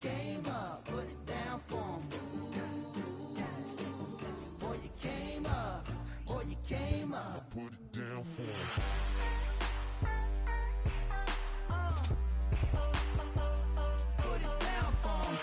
Came up, put it down for him. Boy, you came up. Boy, you came up. Put it down for him. Put it down for him.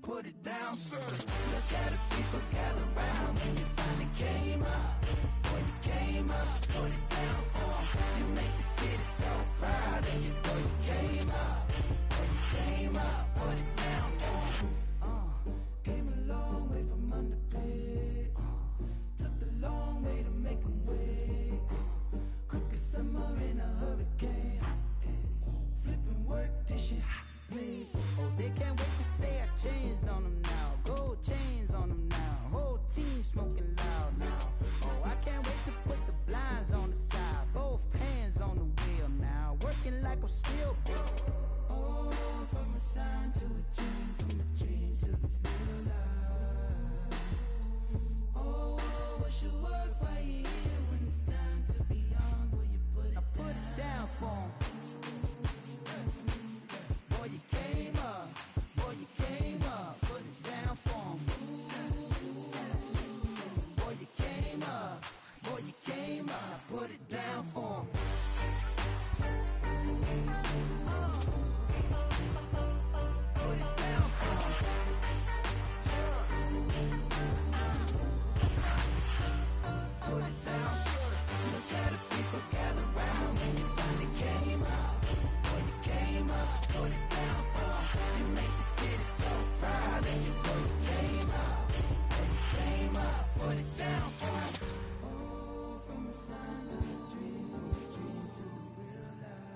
Put it down, sir. Look at the people gather round when you finally came up. Boy, you came up. Put it down for him. You make the city so proud of you. Boy, you came up. Boy, you came up. Put it down for him. Came a long way from underpaid. Took the long way to make them wait. Quick as summer in a hurricane. Flipping work, this shit bleeds. Oh, they can't wait to say I changed on them now. Gold chains on them now. Whole team smoking loud now. Oh, I can't wait to put the blinds on the side. Both hands on the wheel now. Working like I'm still broke. Oh, from a sign to a dream, from a dream to the real life. Oh, what's your word right here when it's time to be on? Will you put it down? I put it down for 'em. Boy, you came up. Boy, you came up. Put it down for 'em. Boy, you came up. Boy, you came up. Put it down for 'em. Put it down for 'em. Put it down. Look at the people gather round when you finally came up. Boy, you came up. Put it down for 'em. You make the city so proud of you. Boy, you came up. Boy, you came up. Put it down for 'em. Oh, from a sign to a dream, from a dream to the real life.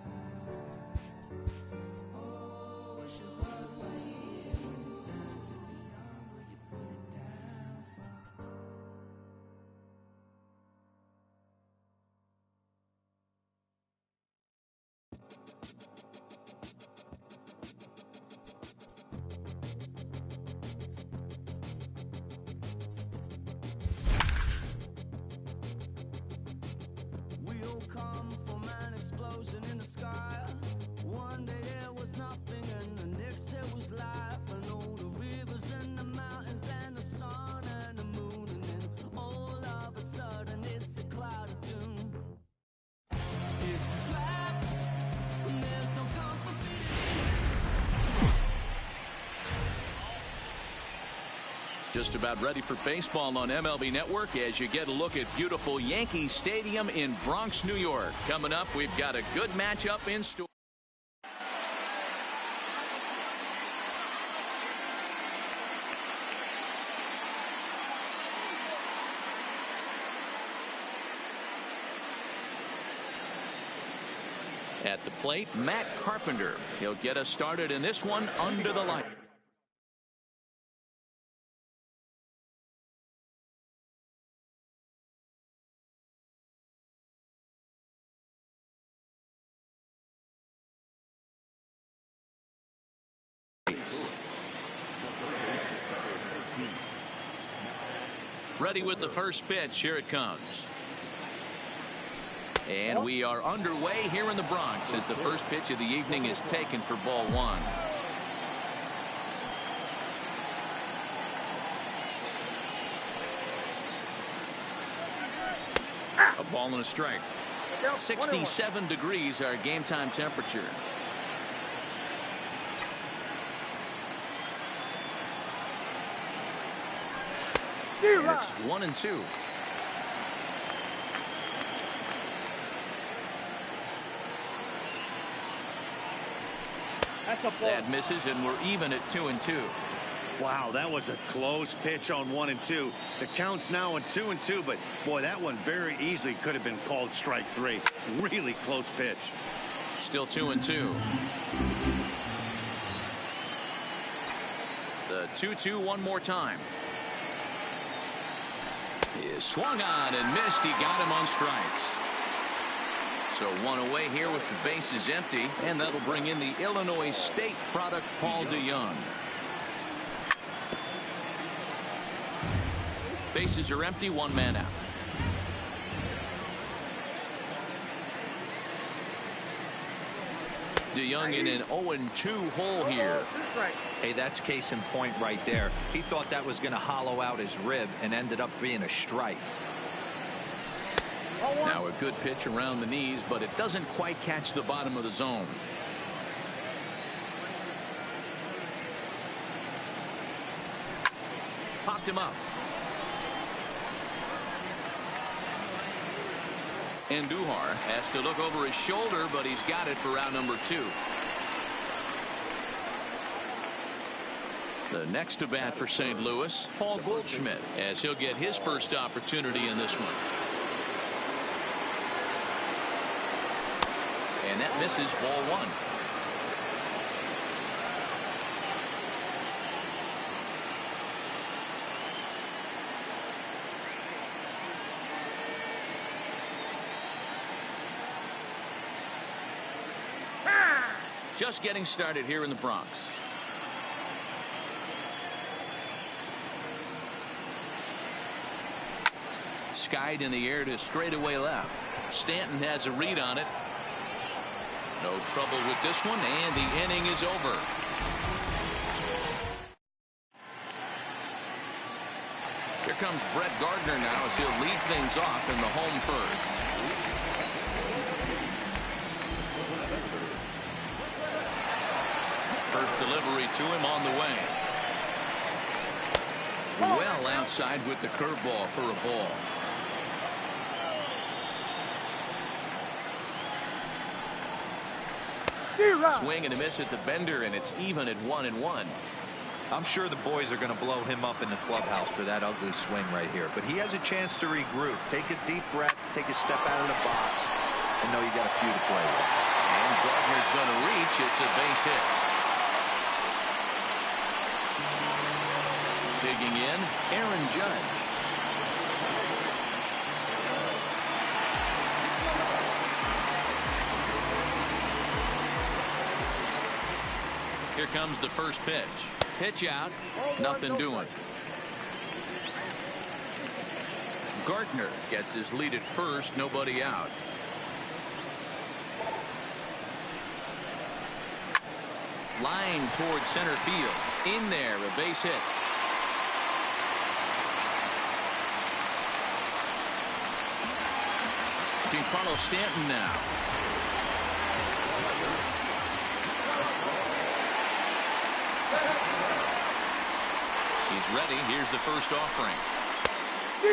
Oh, what's your love right here when it's time to be on? Will you put it down for 'em? We'll come from an explosion in the sky. One day there was nothing, and the next there was life. And all the rivers and the mountains and the sun and the moon. And then all of a sudden it's a cloud of doom. It's black, and there's no comfort. Just about ready for baseball on MLB Network as you get a look at beautiful Yankee Stadium in Bronx, New York. Coming up, we've got a good matchup in store. At the plate, Matt Carpenter. He'll get us started in this one under the light. Ready with the first pitch. Here it comes. And we are underway here in the Bronx as the first pitch of the evening is taken for ball one. A ball and a strike. 67 degrees our game time temperature. And it's 1-2. That misses, and we're even at 2-2. Wow, that was a close pitch on 1-2. The count's now on 2-2, but boy, that one very easily could have been called strike three. Really close pitch. Still 2-2. The 2-2 one more time. He is swung on and missed. He got him on strikes. So one away here with the bases empty, and that'll bring in the Illinois State product, Paul DeYoung. Bases are empty, one man out. DeYoung in an 0-2 hole here. Hey, that's case in point right there. He thought that was going to hollow out his rib and ended up being a strike. Now a good pitch around the knees, but it doesn't quite catch the bottom of the zone. Popped him up. And Duhar has to look over his shoulder, but he's got it for out number 2. The next to bat for St. Louis, Paul Goldschmidt, as he'll get his first opportunity in this one. And that misses, ball 1. Just getting started here in the Bronx. Skied in the air to straightaway left. Stanton has a read on it. No trouble with this one, and the inning is over. Here comes Brett Gardner now as he'll lead things off in the home first. First delivery to him on the way. Well outside with the curveball for a ball. Swing and a miss at the bender, and it's even at 1-1. I'm sure the boys are going to blow him up in the clubhouse for that ugly swing right here. But he has a chance to regroup. Take a deep breath, take a step out of the box, and know you got a few to play with. And Gardner's going to reach. It's a base hit. Digging in, Aaron Judge. Here comes the first pitch. Pitch out. Nothing doing. Gardner gets his lead at first. Nobody out. Line towards center field. In there, a base hit. Giancarlo Stanton now. He's ready. Here's the first offering.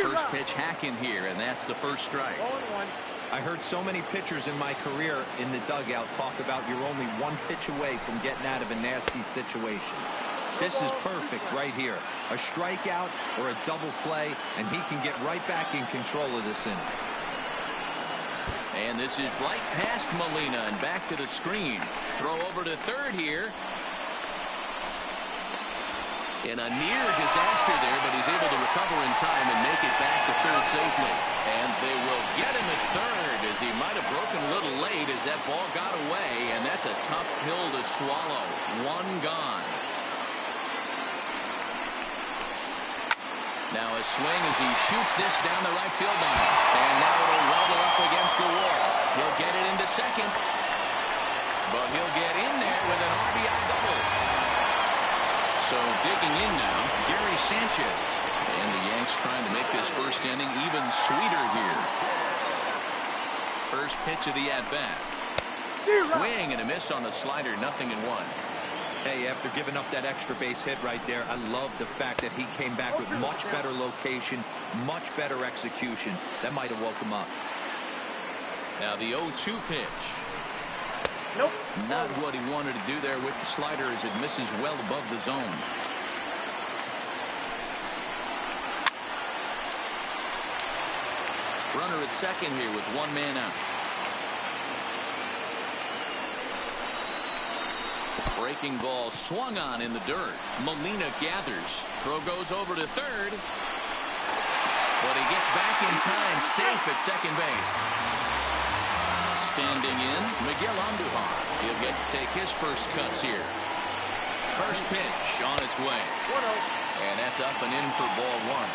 First pitch hacking here, and that's the first strike. I heard so many pitchers in my career in the dugout talk about you're only one pitch away from getting out of a nasty situation. This is perfect right here. A strikeout or a double play, and he can get right back in control of this inning. And this is right past Molina and back to the screen. Throw over to third here. In a near disaster there, but he's able to recover in time and make it back to third safely. And they will get him at third, as he might have broken a little late as that ball got away, and that's a tough pill to swallow. One gone. Now a swing as he shoots this down the right field line. And now it'll rattle up against the wall. He'll get it into second. But he'll get in there with an RBI double. So digging in now, Gary Sanchez. And the Yanks trying to make this first inning even sweeter here. First pitch of the at-bat. Swing and a miss on the slider, 0-1. Hey, after giving up that extra base hit right there, I love the fact that he came back with much better location, much better execution. That might have woke him up. Now the 0-2 pitch. Nope. Not what he wanted to do there with the slider as it misses well above the zone. Runner at second here with one man out. Breaking ball swung on in the dirt. Molina gathers. Throw goes over to third. But he gets back in time, safe at second base. Standing in, Miguel Andujar. He'll get to take his first cuts here. First pitch on its way. 1-0. And that's up and in for ball one.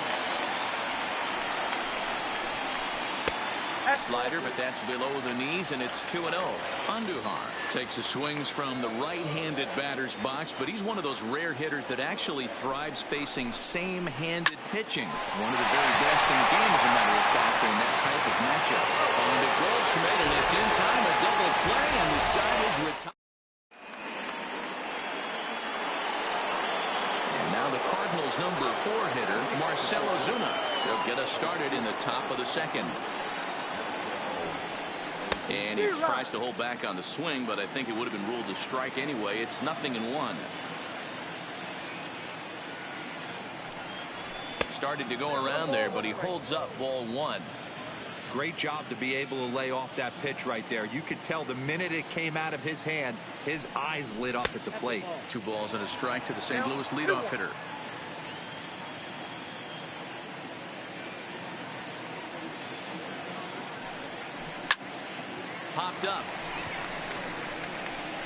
Slider, but that's below the knees, and it's 2-0. Andujar takes the swings from the right-handed batter's box, but he's one of those rare hitters that actually thrives facing same-handed pitching. One of the very best in the game, as a matter of fact, in that type of matchup. On to Goldschmidt, and it's in time, a double play, and the side is retired. And now the Cardinals' number 4 hitter, Marcell Ozuna. He'll get us started in the top of the second. And he tries to hold back on the swing, but I think it would have been ruled a strike anyway. It's 0-1. Started to go around there, but he holds up ball 1. Great job to be able to lay off that pitch right there. You could tell the minute it came out of his hand, his eyes lit up at the plate. 2 balls and a strike to the St. Louis leadoff hitter. Popped up.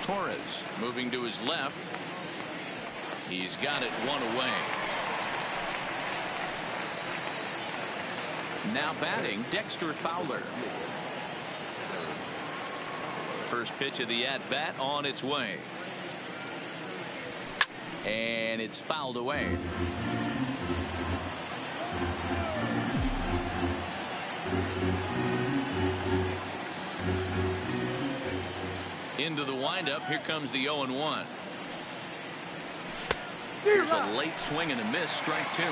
Torres moving to his left. He's got it 1 away. Now batting, Dexter Fowler. First pitch of the at-bat on its way. And it's fouled away. Into the windup. Here comes the 0-1. Here's a late swing and a miss. Strike 2.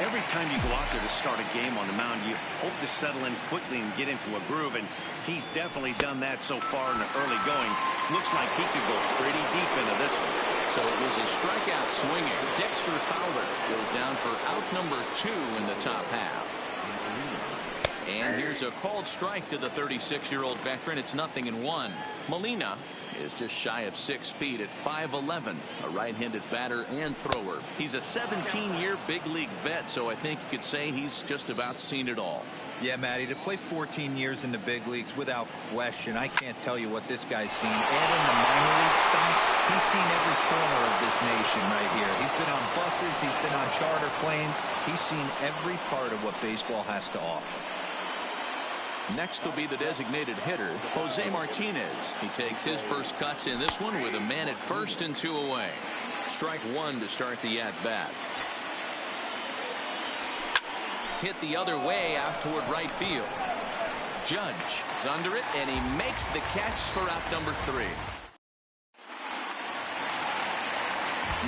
Every time you go out there to start a game on the mound, you hope to settle in quickly and get into a groove, and he's definitely done that so far in the early going. Looks like he could go pretty deep into this one. So it was a strikeout swinging. Dexter Fowler goes down for out number 2 in the top half. And here's a called strike to the 36-year-old veteran. It's 0-1. Molina is just shy of 6 feet at 5'11", a right-handed batter and thrower. He's a 17-year big league vet, so I think you could say he's just about seen it all. Yeah, Matty, to play 14 years in the big leagues, without question, I can't tell you what this guy's seen. And in the minor league stomps, he's seen every corner of this nation right here. He's been on buses, he's been on charter planes. He's seen every part of what baseball has to offer. Next will be the designated hitter, Jose Martinez. He takes his first cuts in this one with a man at first and 2 away. Strike 1 to start the at-bat. Hit the other way out toward right field. Judge is under it, and he makes the catch for out number 3.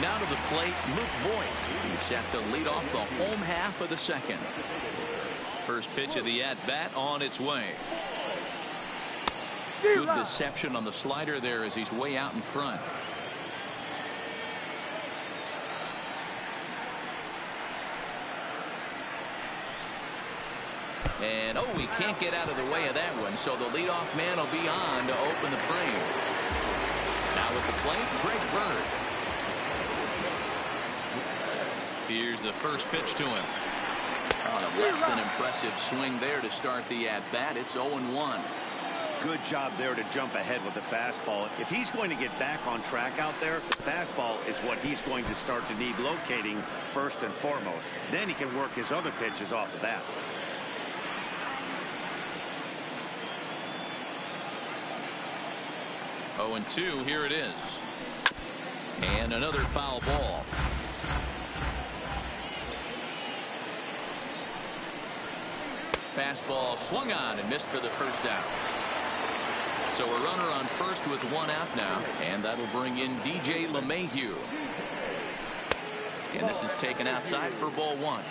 Now to the plate, Luke Voigt. He's set to lead off the home half of the second. First pitch of the at-bat on its way. Good deception on the slider there as he's way out in front. And oh, he can't get out of the way of that one, so the leadoff man will be on to open the frame. Now at the plate, Greg Bird. Here's the first pitch to him. On a less than impressive swing there to start the at-bat. It's 0-1. Good job there to jump ahead with the fastball. If he's going to get back on track out there, the fastball is what he's going to start to need locating first and foremost. Then he can work his other pitches off of that. Oh, 0-2. Here it is. And another foul ball. Fastball swung on and missed for the first out. So a runner on first with 1 out now, and that'll bring in DJ LeMahieu. And this is taken outside for ball 1.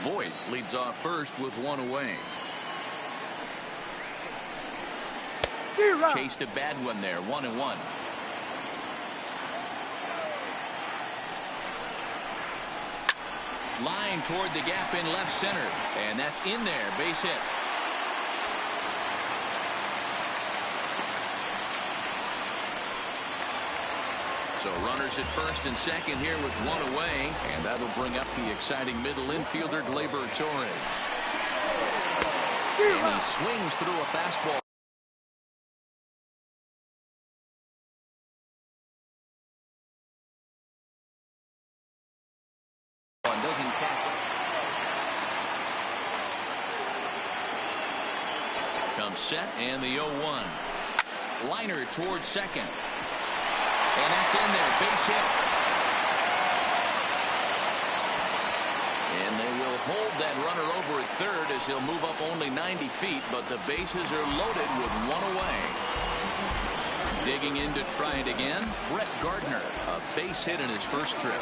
Voigt leads off first with 1 away. Chased a bad one there, 1-1. Line toward the gap in left center, and that's in there, base hit. So runners at first and second here with 1 away, and that'll bring up the exciting middle infielder Gleyber Torres. And he swings through a fastball. set and the 0-1. Liner towards second. And that's in there. Base hit. And they will hold that runner over at third as he'll move up only 90 feet, but the bases are loaded with one away. Digging in to try it again, Brett Gardner, a base hit in his first trip.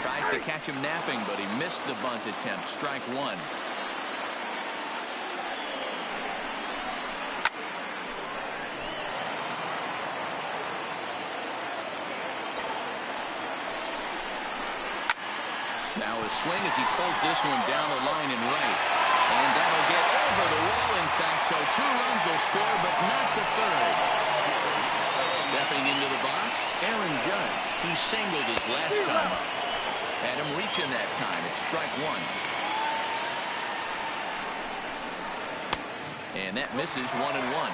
Tries to catch him napping, but he missed the bunt attempt. Strike one. Now a swing as he pulls this one down the line and right. And that'll get over the wall, in fact, so 2 runs will score, but not to third. Stepping into the box, Aaron Judge. He singled his last time up. Had him reaching that time. It's strike one. And that misses 1-1.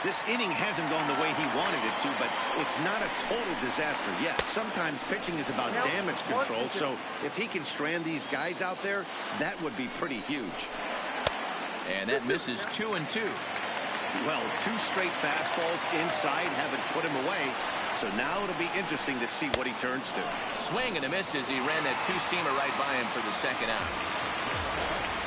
This inning hasn't gone the way he wanted it to, but it's not a total disaster yet. Sometimes pitching is about damage control, so if he can strand these guys out there, that would be pretty huge. And that misses 2-2. Well, 2 straight fastballs inside haven't put him away, so now it'll be interesting to see what he turns to. Swing and a miss as he ran that 2-seamer right by him for the second out.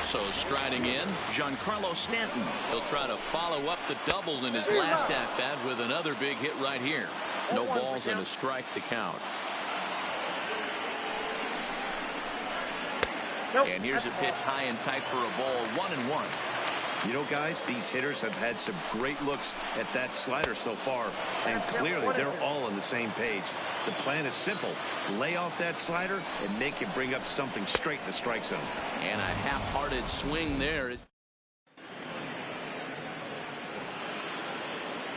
So striding in, Giancarlo Stanton. He'll try to follow up the double in his last at-bat with another big hit right here. No balls and a strike to count. And here's a pitch high and tight for a ball, 1-1. You know, guys, these hitters have had some great looks at that slider so far, and clearly they're all on the same page. The plan is simple. Lay off that slider and make him bring up something straight in the strike zone. And a half-hearted swing there.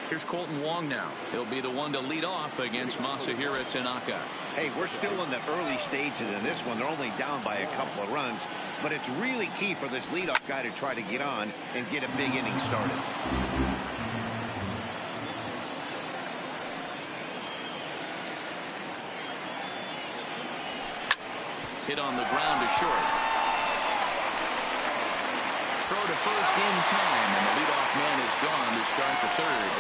Here's Colton Wong now. He'll be the one to lead off against Masahiro Tanaka. Hey, we're still in the early stages in this one. They're only down by a couple of runs, but it's really key for this leadoff guy to try to get on and get a big inning started. Hit on the ground to short. Throw to first in time, and the leadoff man is gone to start the third.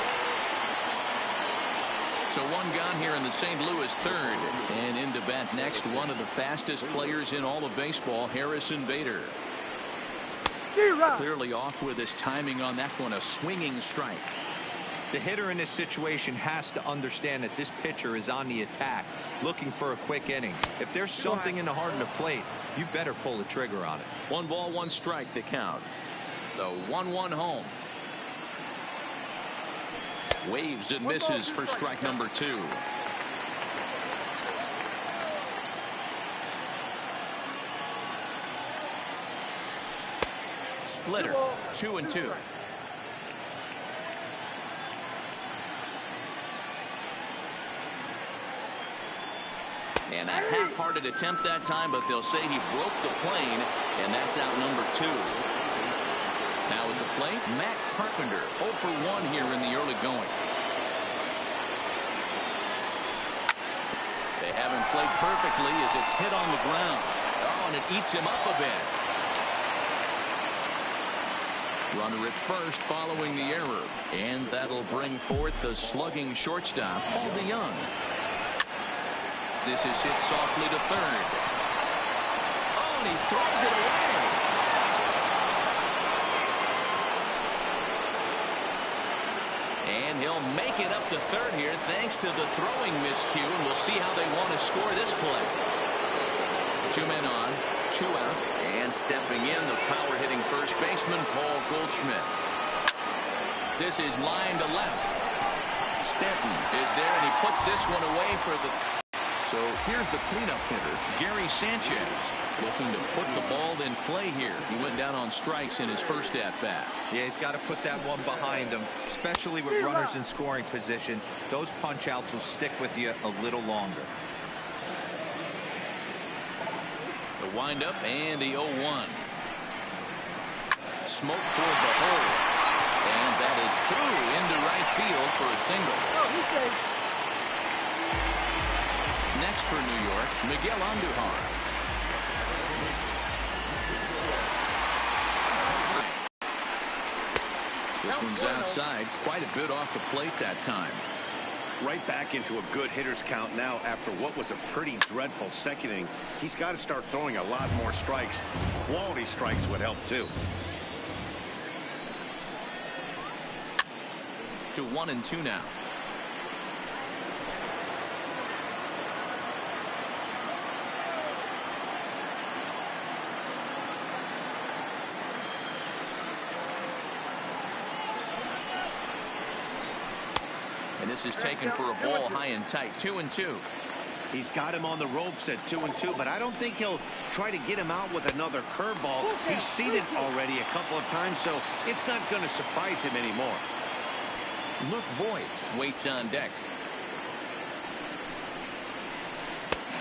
So one gone here in the St. Louis third. And into bat next, one of the fastest players in all of baseball, Harrison Bader. Clearly off with his timing on that one, a swinging strike. The hitter in this situation has to understand that this pitcher is on the attack, looking for a quick inning. If there's something in the heart of the plate, you better pull the trigger on it. 1 ball, 1 strike to count. The 1-1 home. Waves and misses for strike number 2. Splitter, 2-2. And a half-hearted attempt that time, but they'll say he broke the plane, and that's out number 2. Now at the plate, Matt Carpenter, 0 for 1 here in the early going. They haven't played perfectly as it's hit on the ground. Oh, and it eats him up a bit. Runner at first following the error. And that'll bring forth the slugging shortstop, Paul DeYoung. This is hit softly to third. Oh, and he throws it away. And he'll make it up to third here thanks to the throwing miscue, and we'll see how they want to score this play. 2 men on, 2 out, and stepping in, the power-hitting first baseman, Paul Goldschmidt. This is line to left. Stanton is there, and he puts this one away for the... So here's the cleanup hitter, Gary Sanchez, looking to put the ball in play here. He went down on strikes in his first at-bat. Yeah, he's got to put that one behind him, especially with runners in scoring position. Those punch-outs will stick with you a little longer. The windup and the 0-1. Smoke toward the hole. And that is through into right field for a single. Next for New York, Miguel Andujar. This one's outside, quite a bit off the plate that time. Right back into a good hitter's count now after what was a pretty dreadful second inning. He's got to start throwing a lot more strikes. Quality strikes would help too. To 1-2 now. And this is taken for a ball high and tight. 2-2. He's got him on the ropes at 2-2, but I don't think he'll try to get him out with another curveball. He's seen it already a couple of times, so it's not going to surprise him anymore. Luke Voigt waits on deck.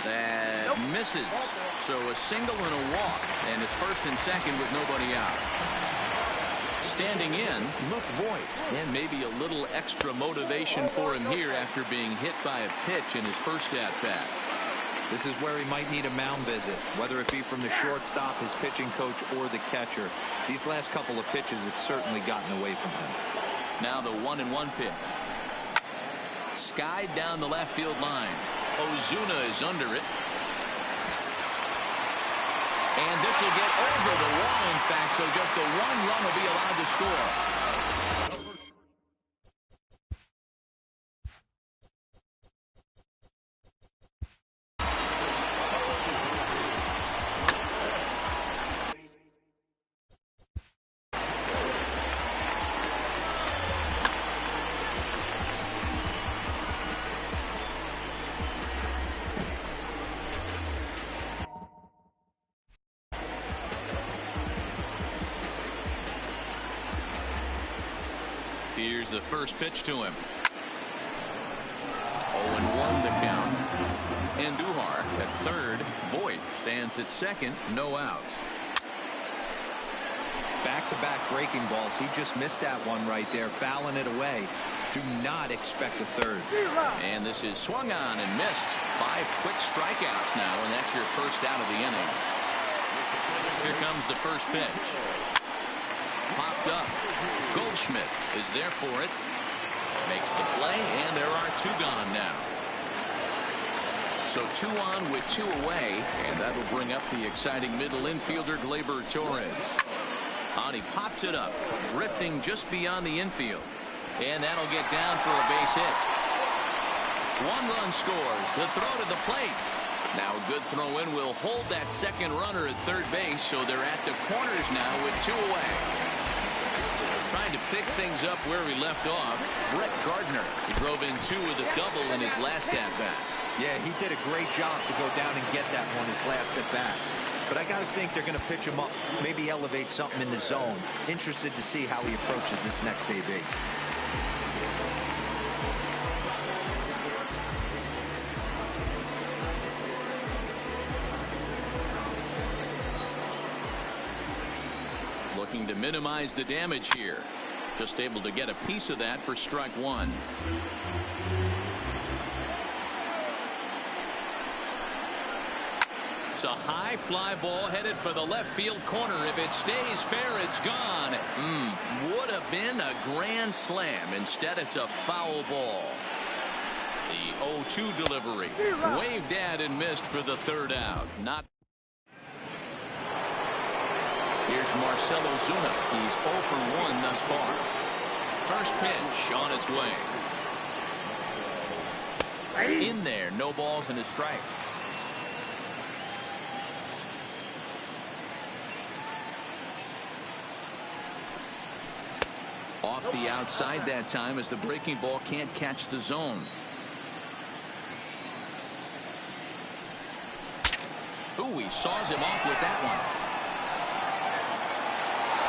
That misses. So a single and a walk, and it's first and second with nobody out. Standing in, Luke Voigt, and maybe a little extra motivation for him here after being hit by a pitch in his first at-bat. This is where he might need a mound visit, whether it be from the shortstop, his pitching coach, or the catcher. These last couple of pitches have certainly gotten away from him. Now the 1-1 pitch. Skied down the left field line. Ozuna is under it. And this will get over the wall, in fact, so just the one run will be allowed to score. Here's the first pitch to him. 0-1 the count. And Duhar at third. Voigt stands at second. No outs. Back-to-back breaking balls. He just missed that one right there, fouling it away. Do not expect a third. And this is swung on and missed. 5 quick strikeouts now, and that's your first out of the inning. Here comes the first pitch. Popped up. Goldschmidt is there for it. Makes the play, and there are 2 gone now. So 2 on with 2 away, and that'll bring up the exciting middle infielder Gleyber Torres. On he pops it up, drifting just beyond the infield, and that'll get down for a base hit. 1 run scores. The throw to the plate. Now a good throw in will hold that second runner at third base, so they're at the corners now with 2 away. Trying to pick things up where he left off. Brett Gardner. He drove in 2 with a double in his last at-bat. Yeah, he did a great job to go down and get that one his last at-bat. But I got to think they're going to pitch him up, maybe elevate something in the zone. Interested to see how he approaches this next AB. Looking to minimize the damage here. Just able to get a piece of that for strike 1. It's a high fly ball headed for the left field corner. If it stays fair, it's gone. Would have been a grand slam. Instead, it's a foul ball. The 0-2 delivery. Waved at and missed for the third out. Not. Here's Marcell Ozuna. He's 0 for 1 thus far. First pitch on its way. In there, no balls and a strike. Off the outside that time as the breaking ball can't catch the zone. Ooh, he saws him off with that one.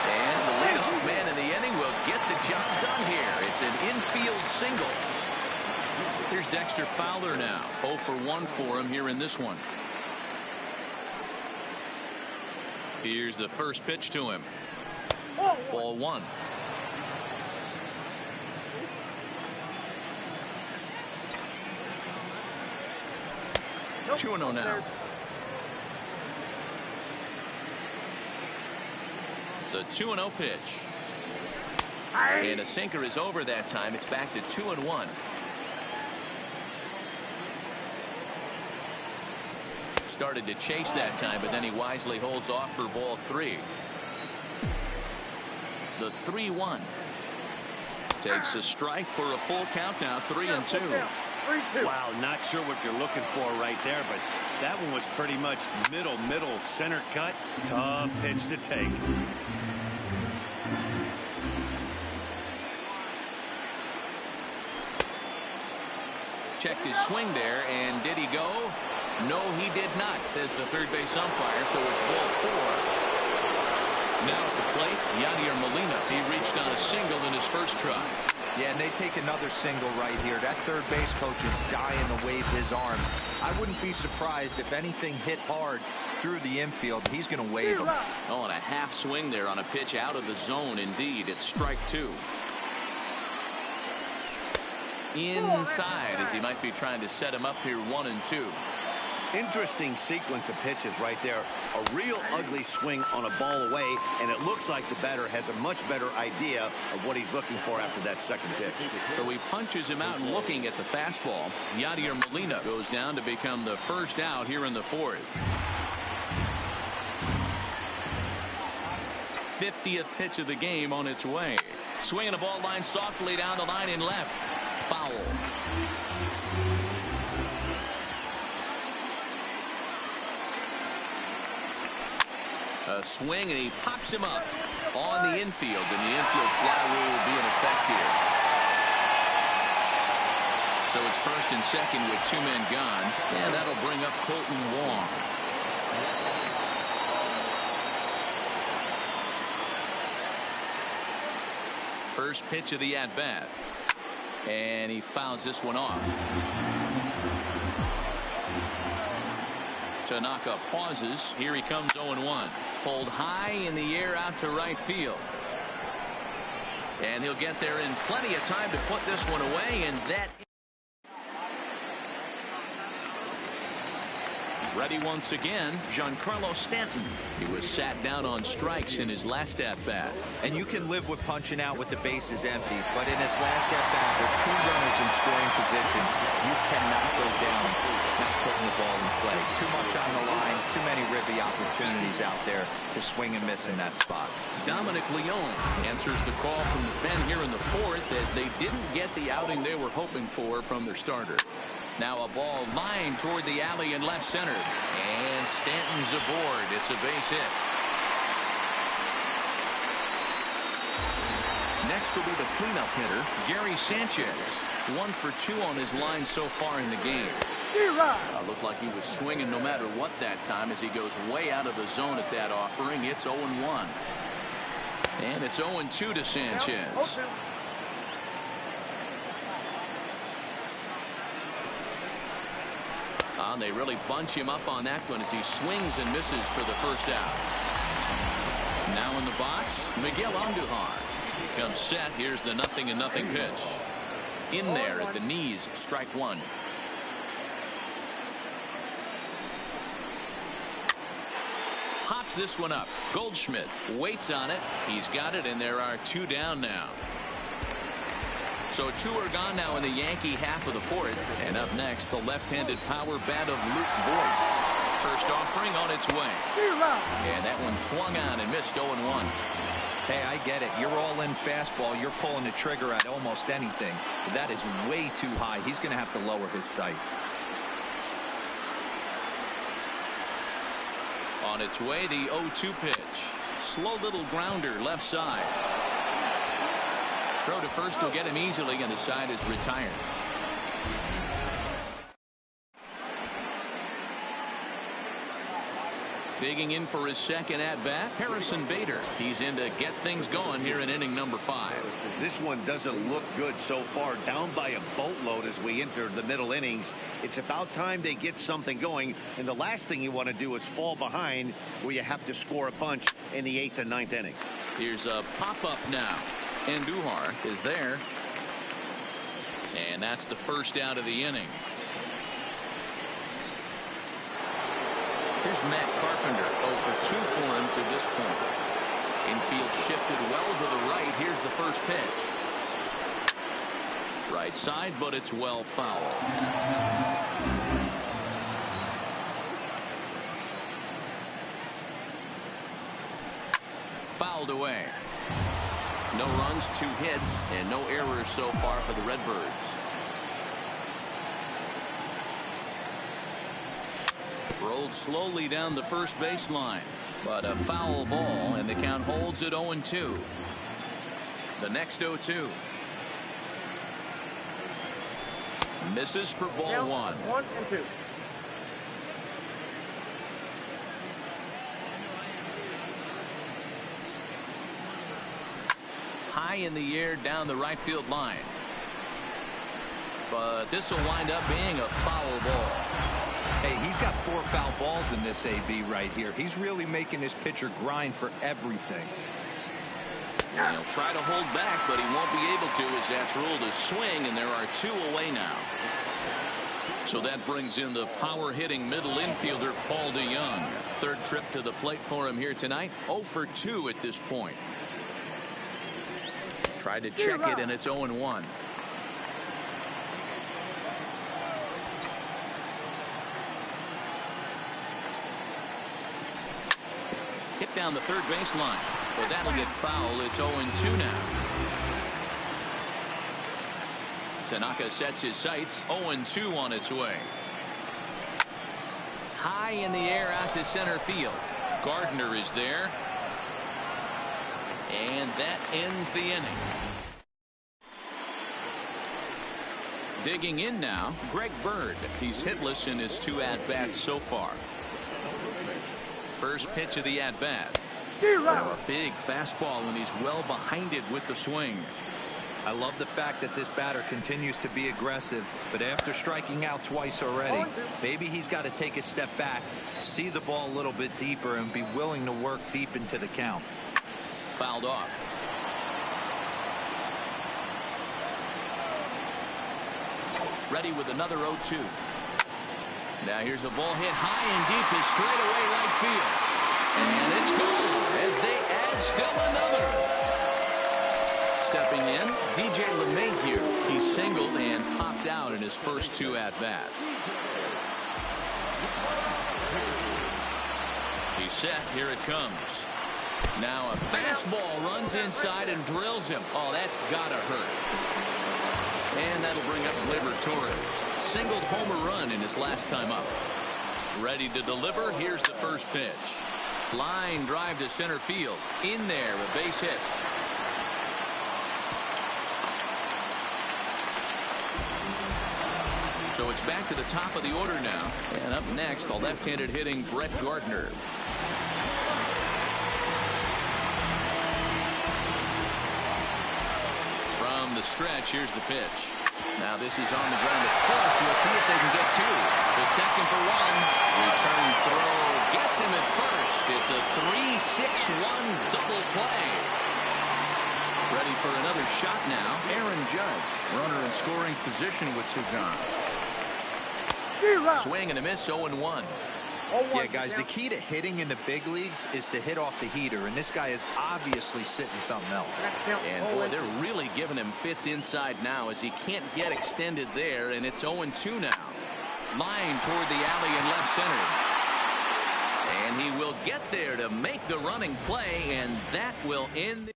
And the leadoff man in the inning will get the job done here. It's an infield single. Here's Dexter Fowler now. 0 for 1 for him here in this one. Here's the first pitch to him. Ball 1. Nope. 2-0 now. The 2-0 pitch. And a sinker is over that time. It's back to 2-1. Started to chase that time, but then he wisely holds off for ball 3. The 3-1. Takes a strike for a full count now, 3-2. Wow, not sure what you're looking for right there, but that one was pretty much middle, center cut. Tough pitch to take. Checked his swing there, and did he go? No, he did not, says the third base umpire, so it's ball 4. Now at the plate, Yadier Molina. He reached on a single in his first try. Yeah, and they take another single right here. That third base coach is dying to wave his arms. I wouldn't be surprised if anything hit hard through the infield. He's going to wave them. Oh, and a half swing there on a pitch out of the zone. Indeed, it's strike 2. Inside, as he might be trying to set him up here, 1-2. Interesting sequence of pitches right there. A real ugly swing on a ball away, and it looks like the batter has a much better idea of what he's looking for after that second pitch. So he punches him out looking at the fastball. Yadier Molina goes down to become the first out here in the 4th. 50th pitch of the game on its way. Swinging a ball line softly down the line in left. Foul. A swing, and he pops him up on the infield, and the infield fly rule will be in effect here. So it's first and second with 2 men gone, and that'll bring up Colton Wong. First pitch of the at-bat, and he fouls this one off. Tanaka pauses. Here he comes, 0-1. Pulled high in the air out to right field. And he'll get there in plenty of time to put this one away, and that. Ready once again, Giancarlo Stanton. He was sat down on strikes in his last at-bat. And you can live with punching out with the bases empty, but in his last at-bat with 2 runners in scoring position, you cannot go down not putting the ball in play. Too much on the line, too many ribby opportunities out there to swing and miss in that spot. Dominic Leone answers the call from the pen here in the 4th, as they didn't get the outing they were hoping for from their starter. Now a ball lined toward the alley in left center, and Stanton's aboard. It's a base hit. Next will be the cleanup hitter, Gary Sanchez. 1 for 2 on his line so far in the game. Looked like he was swinging no matter what that time, as he goes way out of the zone at that offering. It's 0-1. And it's 0-2 to Sanchez. They really bunch him up on that one as he swings and misses for the first out. Now in the box, Miguel Andujar. He comes set. Here's the 0-0 pitch. In there at the knees, strike 1. Hops this one up. Goldschmidt waits on it. He's got it, and there are 2 down now. So 2 are gone now in the Yankee half of the 4th. And up next, the left-handed power bat of Luke Voigt. First offering on its way. And that one swung on and missed 0-1. Hey, I get it. You're all in fastball. You're pulling the trigger at almost anything. But that is way too high. He's going to have to lower his sights. On its way, the 0-2 pitch. Slow little grounder left side. Throw to first will get him easily, and the side is retired. Digging in for his second at-bat, Harrison Bader. He's in to get things going here in inning number 5. This one doesn't look good so far. Down by a boatload as we enter the middle innings. It's about time they get something going, and the last thing you want to do is fall behind where you have to score a bunch in the 8th and 9th inning. Here's a pop-up now. Andujar is there. And that's the first out of the inning. Here's Matt Carpenter, 0 for 2 for him to this point. Infield shifted well to the right. Here's the first pitch. Right side, but it's well fouled. Fouled away. No runs, 2 hits, and no errors so far for the Redbirds. Rolled slowly down the first baseline, but a foul ball, and the count holds at 0-2. The next 0-2. Misses for ball 1. 1-2. High in the air down the right field line. But this will wind up being a foul ball. Hey, he's got 4 foul balls in this AB right here. He's really making his pitcher grind for everything. And he'll try to hold back, but he won't be able to, as that's ruled a swing, and there are 2 away now. So that brings in the power-hitting middle infielder, Paul DeYoung. 3rd trip to the plate for him here tonight. 0 for 2 at this point. Tried to check it, and it's 0-1. Hit down the 3rd baseline. Well, that'll get foul. It's 0-2 now. Tanaka sets his sights. 0-2 on its way. High in the air out to center field. Gardner is there. And that ends the inning. Digging in now, Greg Bird. He's hitless in his 2 at-bats so far. First pitch of the at-bat. A big fastball, and he's well behind it with the swing. I love the fact that this batter continues to be aggressive, but after striking out twice already, maybe he's got to take a step back, see the ball a little bit deeper, and be willing to work deep into the count. Fouled off. Ready with another 0-2. Now here's a ball hit high and deep to straightaway right field. And it's gone as they add still another. Stepping in, DJ LeMahieu. He singled and popped out in his first 2 at-bats. He's set. Here it comes. Now a fastball runs inside and drills him. Oh, that's gotta hurt. And that'll bring up Gleyber Torres. Singled homer run in his last time up. Ready to deliver. Here's the first pitch. Line drive to center field. In there, a base hit. So it's back to the top of the order now. And up next, the left-handed hitting Brett Gardner. From the stretch, here's the pitch. Now this is on the ground at first. We'll see if they can get 2. The second for 1. Return throw gets him at first. It's a 3-6-1 double play. Ready for another shot now. Aaron Judge, runner in scoring position with 2 gone. Swing and a miss. 0-1. Yeah, guys, the key to hitting in the big leagues is to hit off the heater, and this guy is obviously sitting something else. And boy, they're really giving him fits inside now as he can't get extended there, and it's 0-2 now. Line toward the alley in left center. And he will get there to make the running play, and that will end.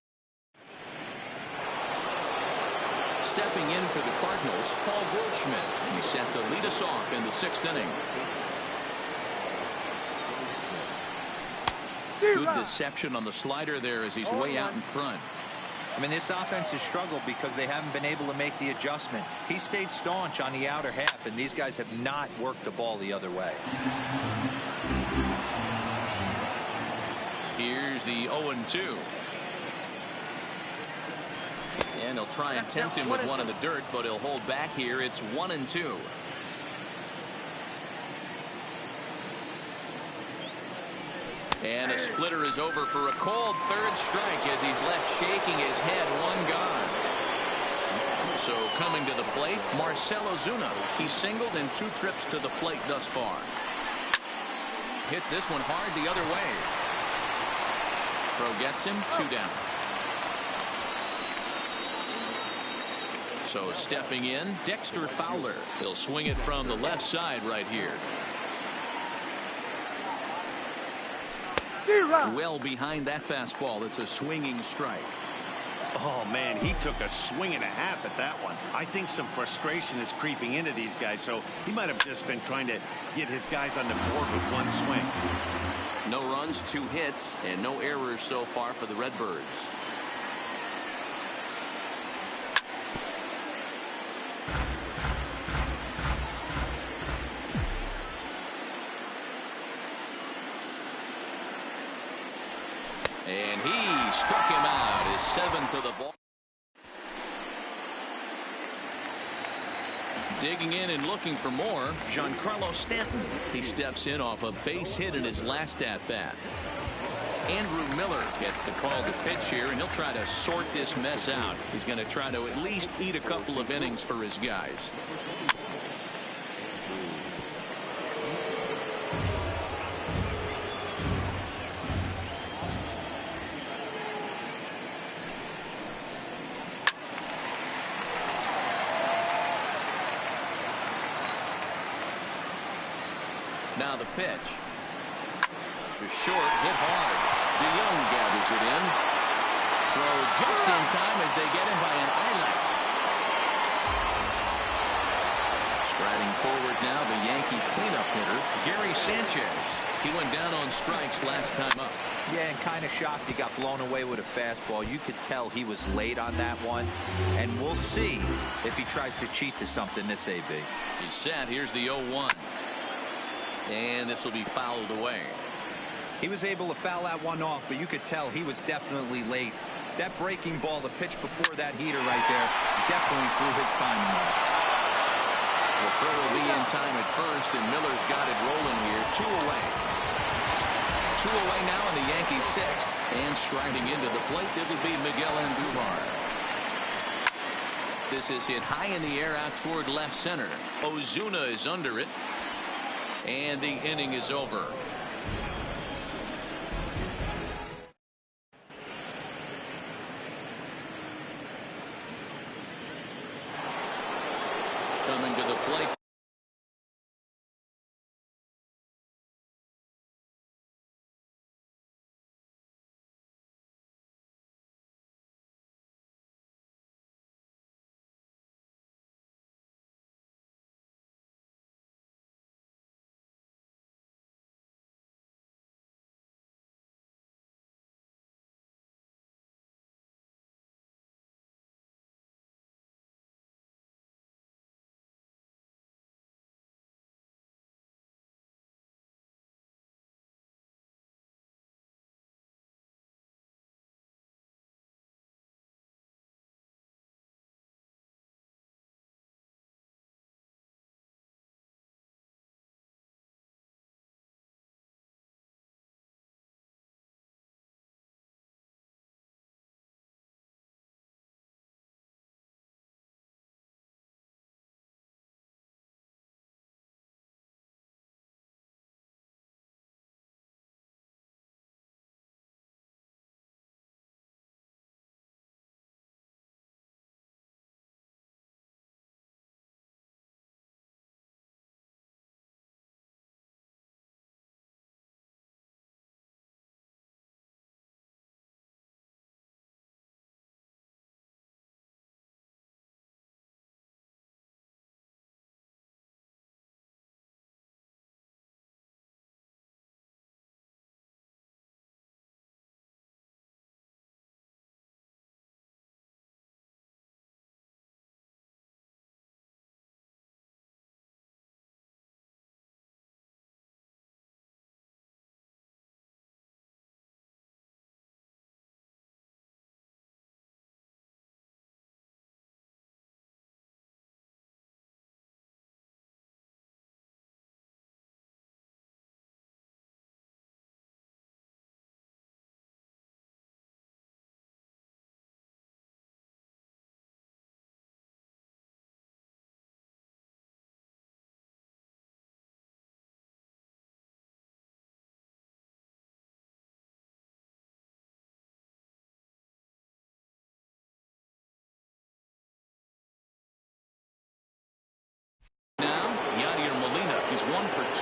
Stepping in for the Cardinals, Paul Goldschmidt. He's set to lead us off in the 6th inning. Good deception on the slider there as he's way out in front. I mean, this offense has struggled because they haven't been able to make the adjustment. He stayed staunch on the outer half, and these guys have not worked the ball the other way. Here's the 0-2. And he'll try and tempt him with one in the dirt, but he'll hold back here. It's 1-2. And a splitter is over for a called 3rd strike as he's left shaking his head. 1 gone. So coming to the plate, Marcell Ozuna. He's singled in 2 trips to the plate thus far. Hits this one hard the other way. Throw gets him, 2 down. So stepping in, Dexter Fowler. He'll swing it from the left side right here. Well behind that fastball. It's a swinging strike. Oh, man, he took a swing and a half at that one. I think some frustration is creeping into these guys, so he might have just been trying to get his guys on the board with one swing. No runs, 2 hits, and no errors so far for the Redbirds. And he struck him out, his 7th of the ball. Digging in and looking for more, Giancarlo Stanton. He steps in off a base hit in his last at-bat. Andrew Miller gets the call to pitch here, and he'll try to sort this mess out. He's going to try to at least eat a couple of innings for his guys. Now the pitch. To short, hit hard. DeYoung gathers it in. Throw just in time as they get him by an island. Striding forward now, the Yankee cleanup hitter, Gary Sanchez. He went down on strikes last time up. Yeah, and kind of shocked he got blown away with a fastball. You could tell he was late on that one. And we'll see if he tries to cheat to something this AB. He's set. Here's the 0-1. And this will be fouled away. He was able to foul that one off, but you could tell he was definitely late. That breaking ball, the pitch before that heater right there, definitely threw his timing off. The throw will be in time at first, and Miller's got it rolling here. 2 away. 2 away now in the Yankees' 6th. And striding into the plate, it'll be Miguel Andujar. This is hit high in the air out toward left center. Ozuna is under it. And the inning is over. Coming to the plate.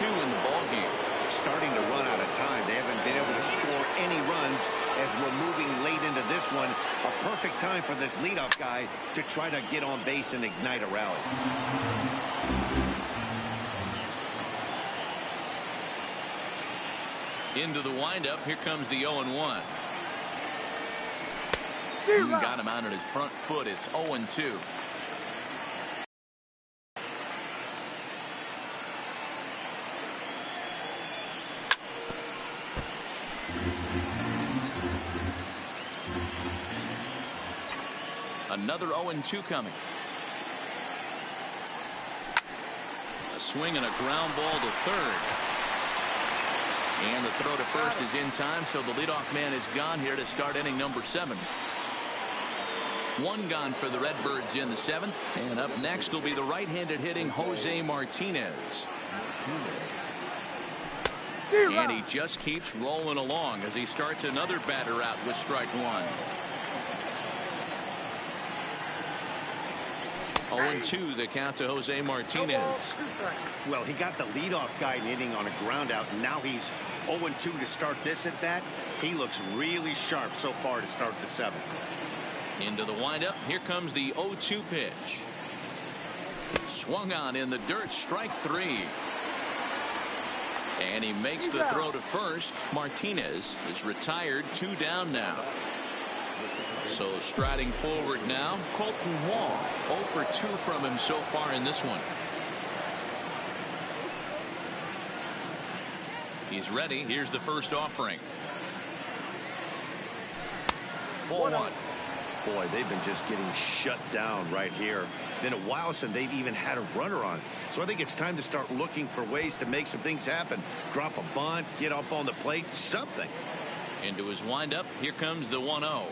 in the ballgame. Starting to run out of time. They haven't been able to score any runs as we're moving late into this one. A perfect time for this leadoff guy to try to get on base and ignite a rally. Into the windup. Here comes the 0-1. Got him out on his front foot. It's 0-2. Another 0-2 coming. A swing and a ground ball to third. And the throw to first is in time, so the leadoff man is gone here to start inning number 7. One gone for the Redbirds in the 7th. And up next will be the right-handed hitting Jose Martinez. And he just keeps rolling along as he starts another batter out with strike 1. 0-2 the count to Jose Martinez. Well, he got the leadoff guy hitting on a ground out, and now he's 0-2 to start this at bat. He looks really sharp so far to start the 7th. Into the windup. Here comes the 0-2 pitch. Swung on in the dirt. Strike 3. And he makes the throw to first. Martinez is retired. 2 down now. So striding forward now, Colton Wong. 0 for 2 from him so far in this one. He's ready. Here's the first offering. Ball 1. Boy, they've been just getting shut down right here. Been a while since they've even had a runner on. So I think it's time to start looking for ways to make some things happen. Drop a bunt, get up on the plate, something. Into his windup. Here comes the 1-0.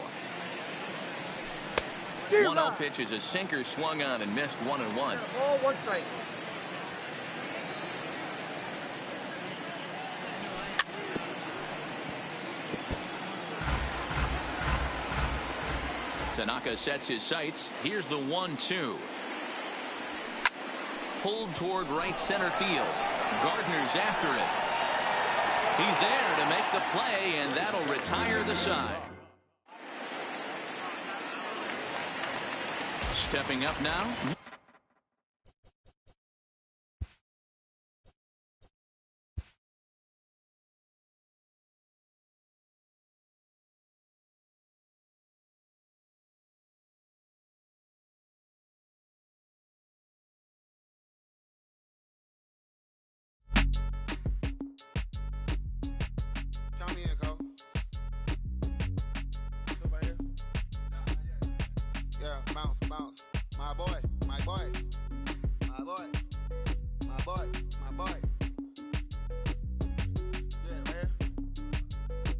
1-0 pitch is a sinker swung on and missed 1-1. Ball 1 strike. Tanaka sets his sights. Here's the 1-2. Pulled toward right center field. Gardner's after it. He's there to make the play, and that'll retire the side. Stepping up now. Count me in, Cole. Still right here? Yeah, bounce, bounce. My boy, my boy, my boy, my boy, my boy. Yeah, right here.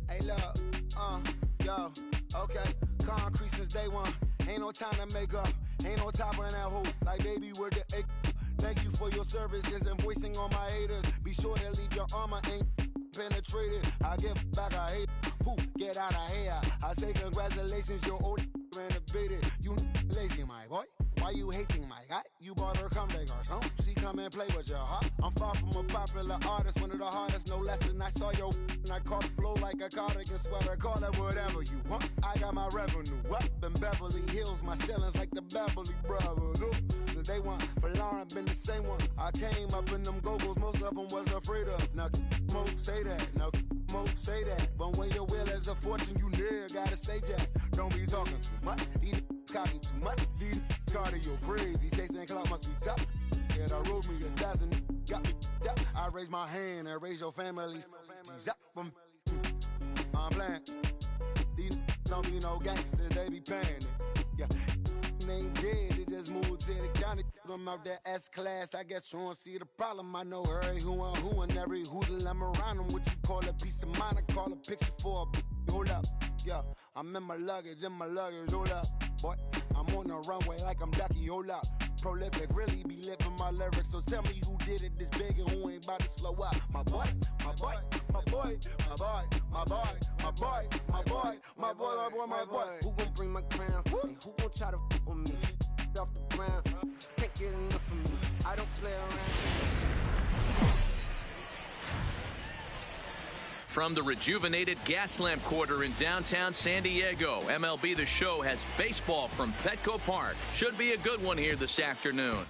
Hey, look, yo, okay. Concrete since day 1. Ain't no time to make up. Ain't no top on that hoe. Like, baby, where the egg. Thank you for your services and voicing on my haters. Be sure to leave your armor ain't penetrated. I get back, I hate. Poof, get out of here. I say congratulations, your old renovated. You lazy, my boy. Why you hating my guy? You bought her come back or something. She come and play with your heart. I'm far from a popular artist, one of the hardest, no less than I saw your and I caught it blow like a cardigan sweater. Call it whatever you want. I got my revenue up in Beverly Hills. My ceilings like the Beverly Brothers. Since day 1, for Lauren been the same one. I came up in them go-go's, most of them was afraid of. Now, Mo say that. Now, Mo say that. But when your will is a fortune, you never gotta say that. Don't be talking too much. These copy too much. These cardio crazy. Chasing clout must be tough. Yeah, I wrote me a dozen. Got me up. I raise my hand and raise your family. I'm playing. These don't be no gangsters. They be paying it. Yeah. They ain't dead. They just moved to the county. Them out that S-class. I guess you don't see the problem. I know every who and every hoodle I'm around them. What you call a piece of mind? I call a picture for a hold up. Yeah, I'm in my luggage, hold up. Boy, I'm on the runway like I'm Ducky, hold up. Prolific, really be living my lyrics. So tell me who did it this big and who ain't about to slow up. My boy, my boy, my boy, my boy, my boy, my boy, my boy, my boy, my boy, my boy. Who gon' bring my crown? And who gon' try to f with me? Off the ground, can't get enough of me. I don't play around. From the rejuvenated Gaslamp Quarter in downtown San Diego, MLB The Show has baseball from Petco Park. Should be a good one here this afternoon.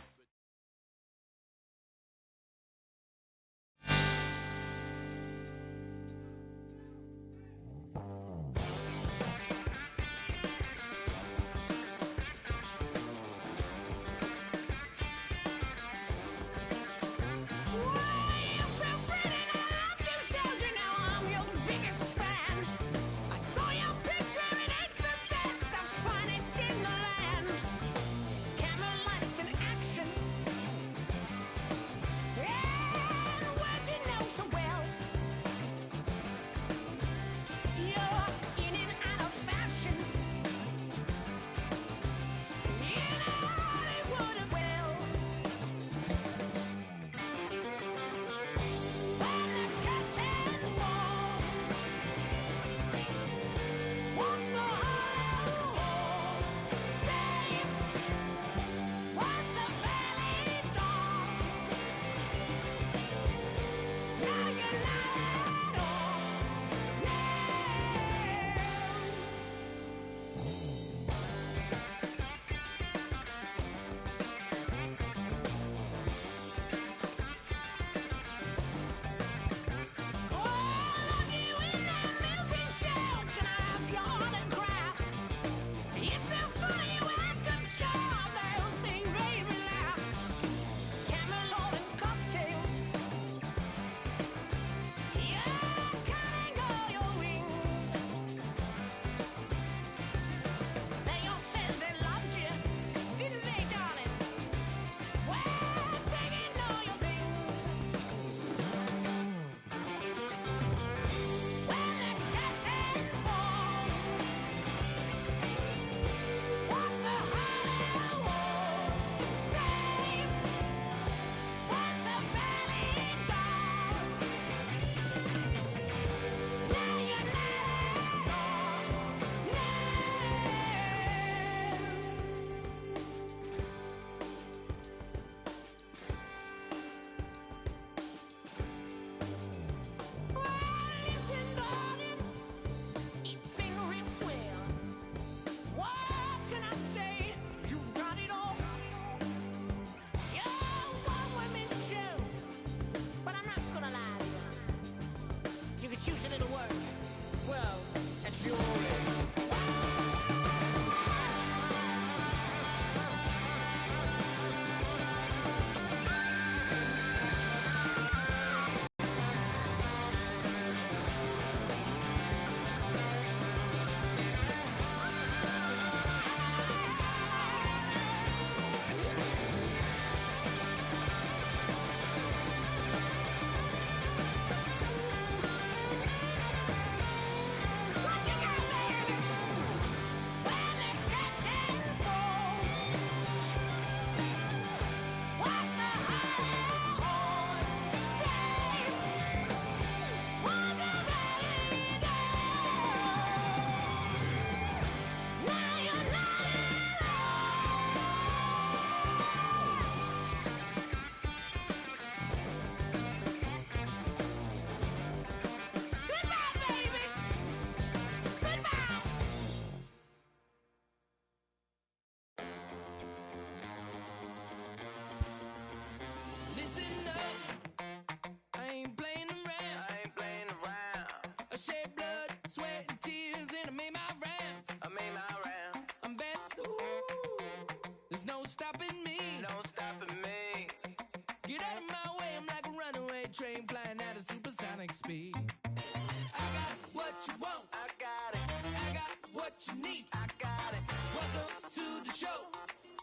Train flying at a supersonic speed. I got what you want. I got it. I got what you need. I got it. Welcome to the show.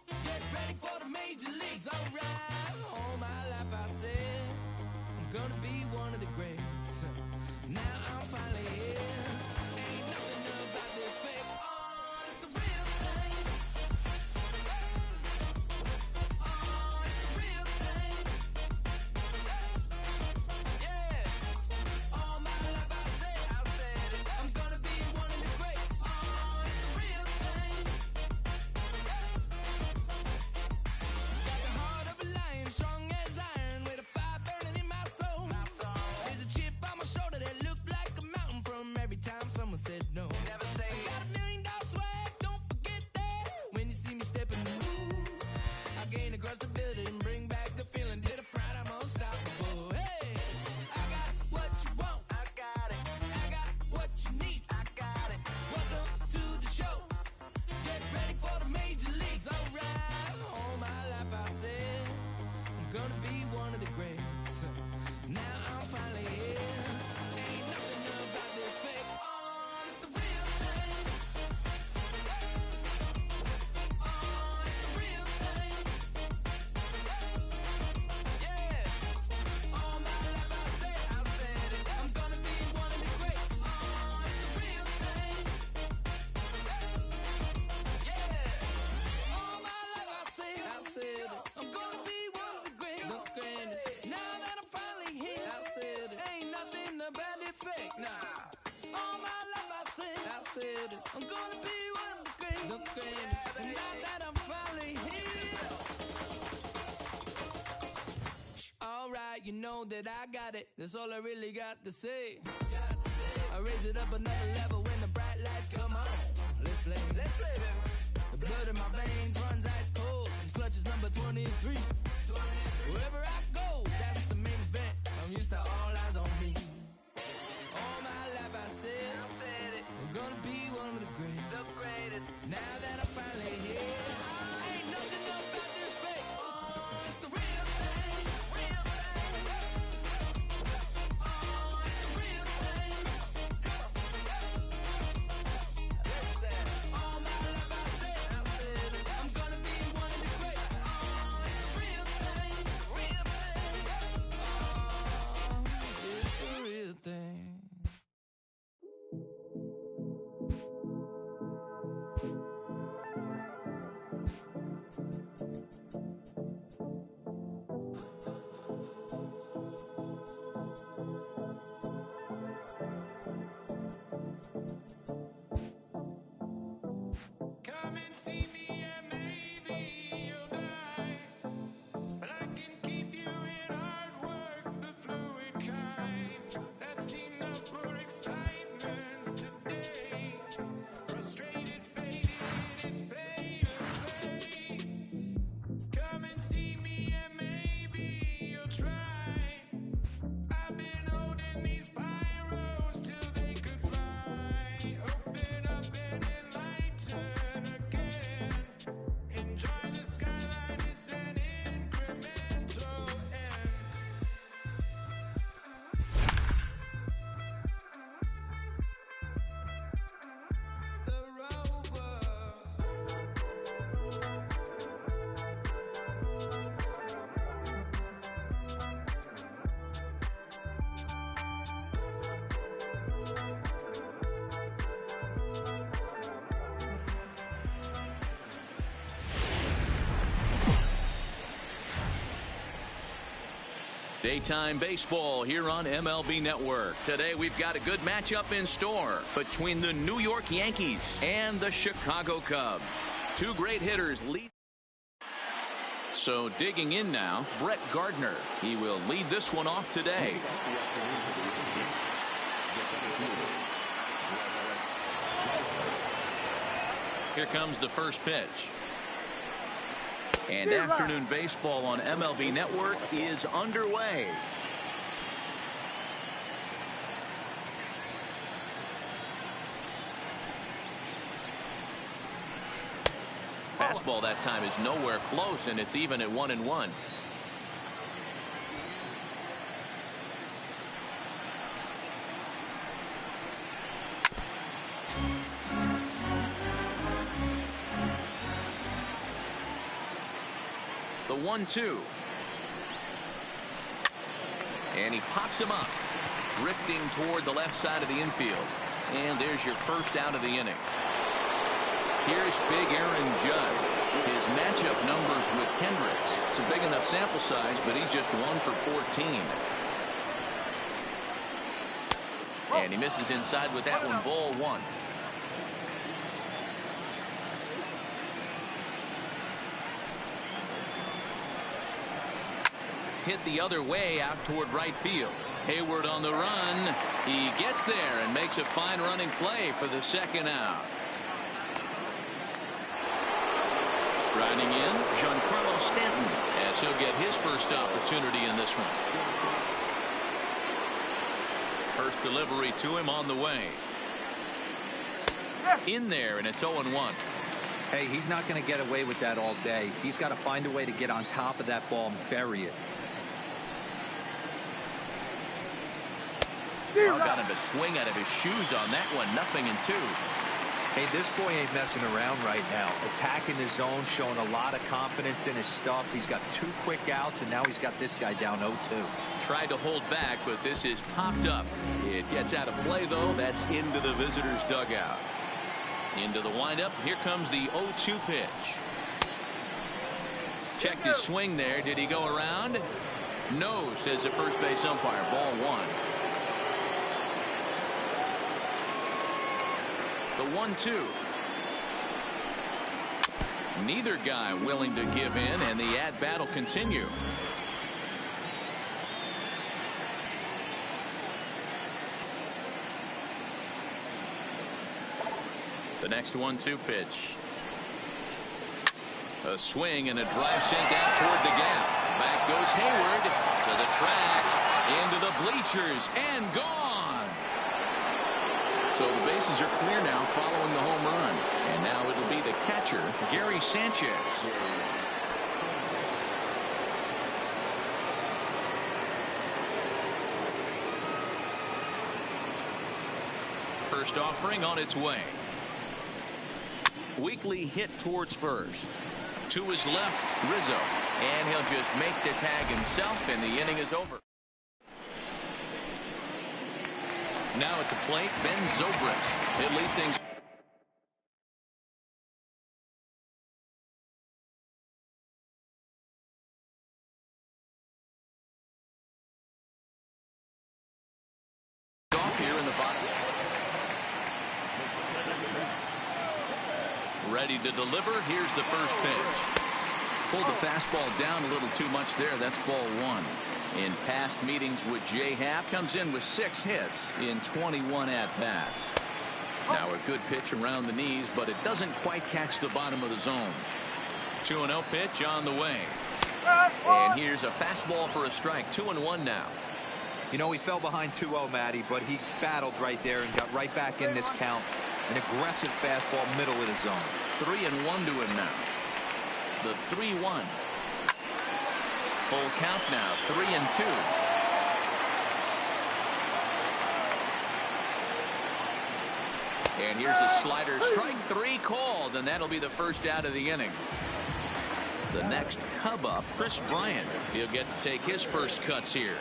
Get ready for the major leagues. Alright. All my life I said I'm gonna be one of the greats. Now I'm finally here. Ain't nothing about this fake. Oh, it's the real thing. Oh, it's the real thing. Yeah. All my life I said I'm gonna be one of the greats. Oh, it's the real thing. Got the heart of a lion, strong as iron, with a fire burning in my soul. There's a chip on my shoulder that looked like across the building, bring back the feeling. Hit a front, I'm unstoppable. Hey, I got what you want. I got it. I got what you need. I got it. Welcome to the show. Get ready for the major leagues. Alright, all my life I said I'm gonna be one of the greats. Now I'm finally here. Ain't nothing about this fake. Oh, it's the real thing. Oh, it's the real thing. Yeah. All my life I said it. I'm gonna be one of the greats. Oh, it's the real thing. Yeah. All my life I said it. I'm gonna be one of the greats. The greatest. Now that I'm finally here, I said it. Ain't nothing about it fake. Nah. All my life I said it. I'm gonna be one of the greatest. The greatest. Now that I'm finally here. Alright, you know that I got it. That's all I really got to say. I raise it up another level when the bright lights come on. Let's play. The blood in my veins runs ice cold. Clutch is number 23. Wherever I go, that's the main event. I'm used to all eyes on me. All my life I said it. I'm gonna be one of the greatest. Now that I'm finally here, ain't nothing about this fake. Oh, it's the real thing. Oh, it's the real thing. All my life I said it. I'm gonna be one of the greats. Oh, it's the real thing. Oh, it's the real thing. Come and see me and maybe you'll die. But I can keep you in hard work, the fluid kind. That's enough for excitement today. Frustrated, faded, it's pay to play. Come and see me and maybe you'll try. I've been holding these pyros till they could fly. Open up and enlighten again. Enjoy the skyline, it's an incremental end. The rover. Daytime baseball here on MLB Network. Today we've got a good matchup in store between the New York Yankees and the Chicago Cubs. Two great hitters lead. So digging in now, Brett Gardner. He will lead this one off today. Here comes the first pitch. And afternoon baseball on MLB Network is underway. Fastball that time is nowhere close, and it's even at 1-1. The 1-2. And he pops him up, drifting toward the left side of the infield. And there's your first out of the inning. Here's big Aaron Judge. His matchup numbers with Hendricks. It's a big enough sample size, but he's just 1 for 14. And he misses inside with that one, ball 1. Hit the other way out toward right field. Hayward on the run. He gets there and makes a fine running play for the second out. Striding in, Giancarlo Stanton, as he'll get his first opportunity in this one. First delivery to him on the way. In there, and it's 0-1. Hey, he's not going to get away with that all day. He's got to find a way to get on top of that ball and bury it. Got him to swing out of his shoes on that one. 0-2. Hey, this boy ain't messing around right now. Attacking the zone, showing a lot of confidence in his stuff. He's got 2 quick outs, and now he's got this guy down 0-2. Tried to hold back, but this is popped up. It gets out of play, though. That's into the visitor's dugout. Into the windup. Here comes the 0-2 pitch. Checked his swing there. Did he go around? No, says the first base umpire. Ball 1. The 1-2. Neither guy willing to give in, and the at-bat will continue. The next 1-2 pitch. A swing and a drive sent out toward the gap. Back goes Hayward to the track, into the bleachers, and gone. So the bases are clear now following the home run. And now it'll be the catcher, Gary Sanchez. First offering on its way. Weekly hit towards first. To his left, Rizzo. And he'll just make the tag himself, and the inning is over. Now at the plate, Ben Zobrist. He'll lead things. Off here in the bottom. Ready to deliver. Here's the first pitch. Pulled the fastball down a little too much there. That's ball 1. In past meetings with J-Happ, comes in with 6 hits in 21 at-bats. Now a good pitch around the knees, but it doesn't quite catch the bottom of the zone. 2-0 pitch on the way. And here's a fastball for a strike. 2-1 now. You know, he fell behind 2-0, Matty, but he battled right there and got right back in this count. An aggressive fastball, middle of the zone. 3-1 to him now. The 3-1. Full count now. 3-2. And here's a slider. Strike 3 called, and that'll be the first out of the inning. The next Cub up, Chris Bryant. He'll get to take his first cuts here.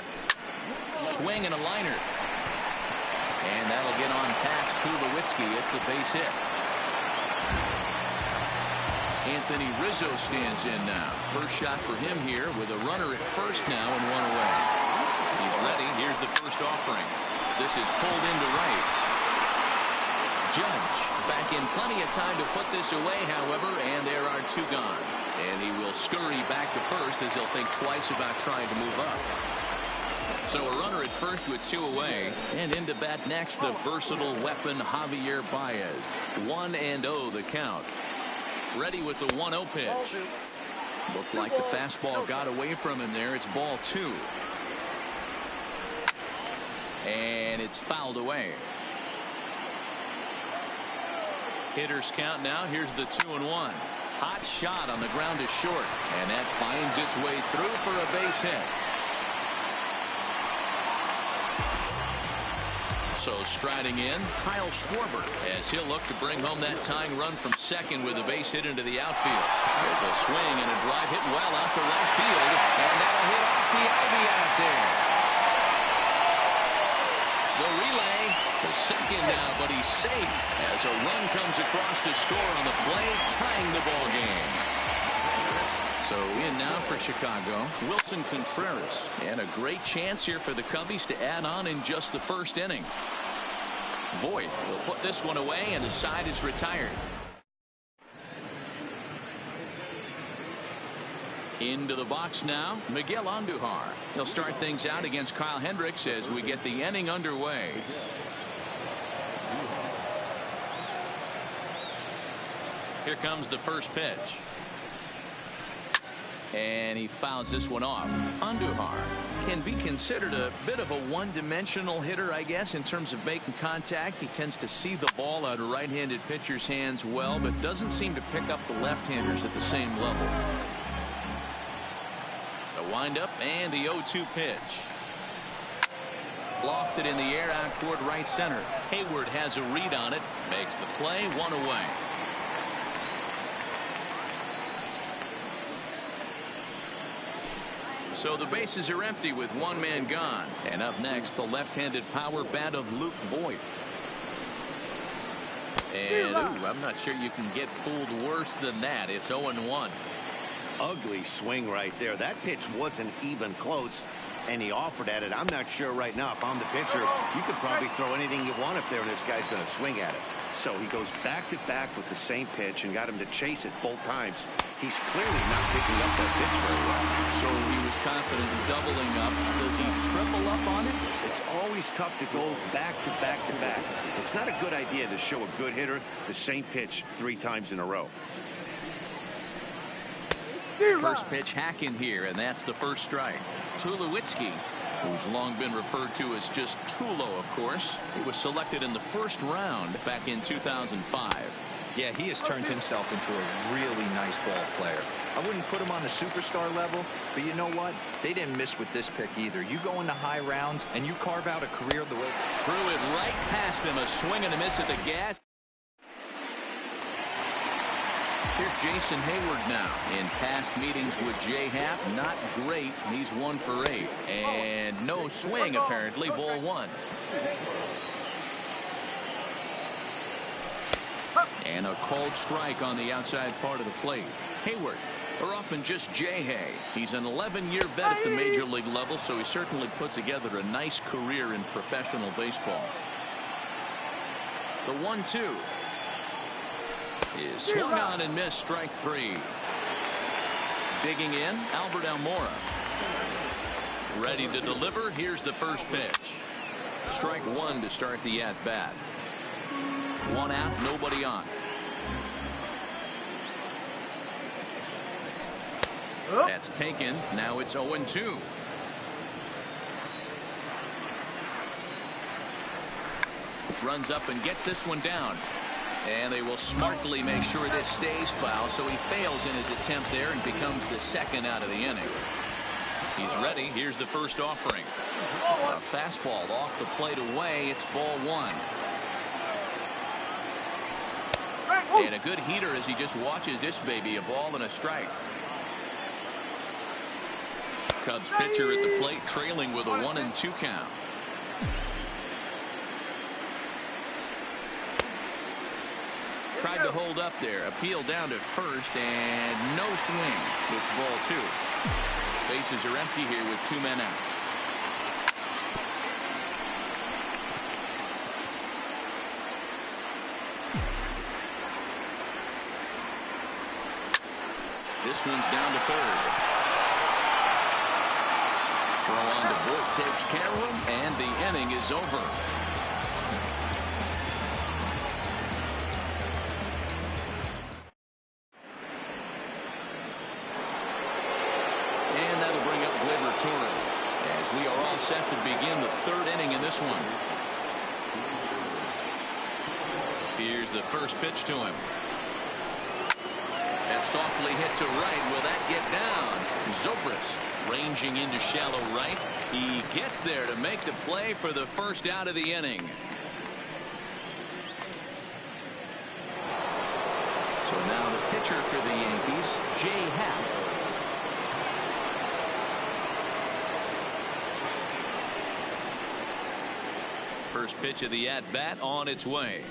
Swing and a liner. And that'll get on past Tulowitzki. It's a base hit. Anthony Rizzo stands in now. First shot for him here with a runner at first now and 1 away. He's ready. Here's the first offering. This is pulled into right. Judge back in plenty of time to put this away, however, and there are 2 gone. And he will scurry back to first as he'll think twice about trying to move up. So a runner at first with 2 away, and into bat next the versatile weapon Javier Baez. 1-0 the count. Ready with the 1-0 pitch. Looked like the fastball got away from him there. It's ball 2. And it's fouled away. Hitters count now. Here's the 2-1. Hot shot on the ground is short, and that finds its way through for a base hit. So striding in, Kyle Schwarber, as he'll look to bring home that tying run from second with a base hit into the outfield. There's a swing and a drive hit well out to right field, and that'll hit off the ivy out there. The relay to second now, but he's safe as a run comes across to score on the play, tying the ball game. So in now for Chicago, Wilson Contreras, and a great chance here for the Cubbies to add on in just the first inning. Voit will put this one away, and the side is retired. Into the box now, Miguel Andujar. He'll start things out against Kyle Hendricks as we get the inning underway. Here comes the first pitch. And he fouls this one off. Andujar can be considered a bit of a one-dimensional hitter, I guess, in terms of making contact. He tends to see the ball out of right-handed pitchers' hands well, but doesn't seem to pick up the left-handers at the same level. The windup and the 0-2 pitch. Lofted in the air out toward right center. Hayward has a read on it. Makes the play, one away. So the bases are empty with one man gone. And up next, the left-handed power bat of Luke Voigt. And I'm not sure you can get fooled worse than that. It's 0-1. Ugly swing right there. That pitch wasn't even close, and he offered at it. I'm not sure right now if I'm the pitcher, you could probably throw anything you want up there and this guy's going to swing at it. So he goes back to back with the same pitch and got him to chase it both times. He's clearly not picking up that pitch very well. So he was confident in doubling up. Does he triple up on it? It's always tough to go back to back to back. It's not a good idea to show a good hitter the same pitch 3 times in a row. First pitch hack in here, and that's the first strike. Tulowitzki, who's long been referred to as just Tulo, of course. He was selected in the first round back in 2005. Yeah, he has turned himself into a really nice ball player. I wouldn't put him on the superstar level, but you know what? They didn't miss with this pick either. You go into high rounds and you carve out a career the way. Threw it right past him, a swing and a miss at the gas. Here's Jason Hayward now. In past meetings with J. Happ, not great. He's 1 for 8. And no swing, apparently. Ball 1. And a called strike on the outside part of the plate. Hayward, or often just J-Hay. He's an 11-year vet at the major league level, so he certainly put together a nice career in professional baseball. The 1-2. Is swung on and missed, strike 3. Digging in, Albert Almora. Ready to deliver. Here's the first pitch. Strike 1 to start the at-bat. 1 out, nobody on. That's taken. Now it's 0-2. Runs up and gets this one down. And they will smartly make sure this stays foul, so he fails in his attempt there and becomes the second out of the inning. He's ready. Here's the first offering. A fastball off the plate away. It's ball 1. And a good heater as he just watches this baby. A ball and a strike. Cubs pitcher at the plate trailing with a 1-2 count. Tried to hold up there. Appeal down to first and no swing. It's ball 2. Bases are empty here with 2 men out. This one's down to third. Throw on to Voigt, takes care of him, and the inning is over. And that'll bring up Gleyber Torres as we are all set to begin the 3rd inning in this one. Here's the first pitch to him. That softly hit to right. Will that get down? Zobrist ranging into shallow right. He gets there to make the play for the first out of the inning. So now the pitcher for the Yankees, J. Happ. First pitch of the at-bat on its way.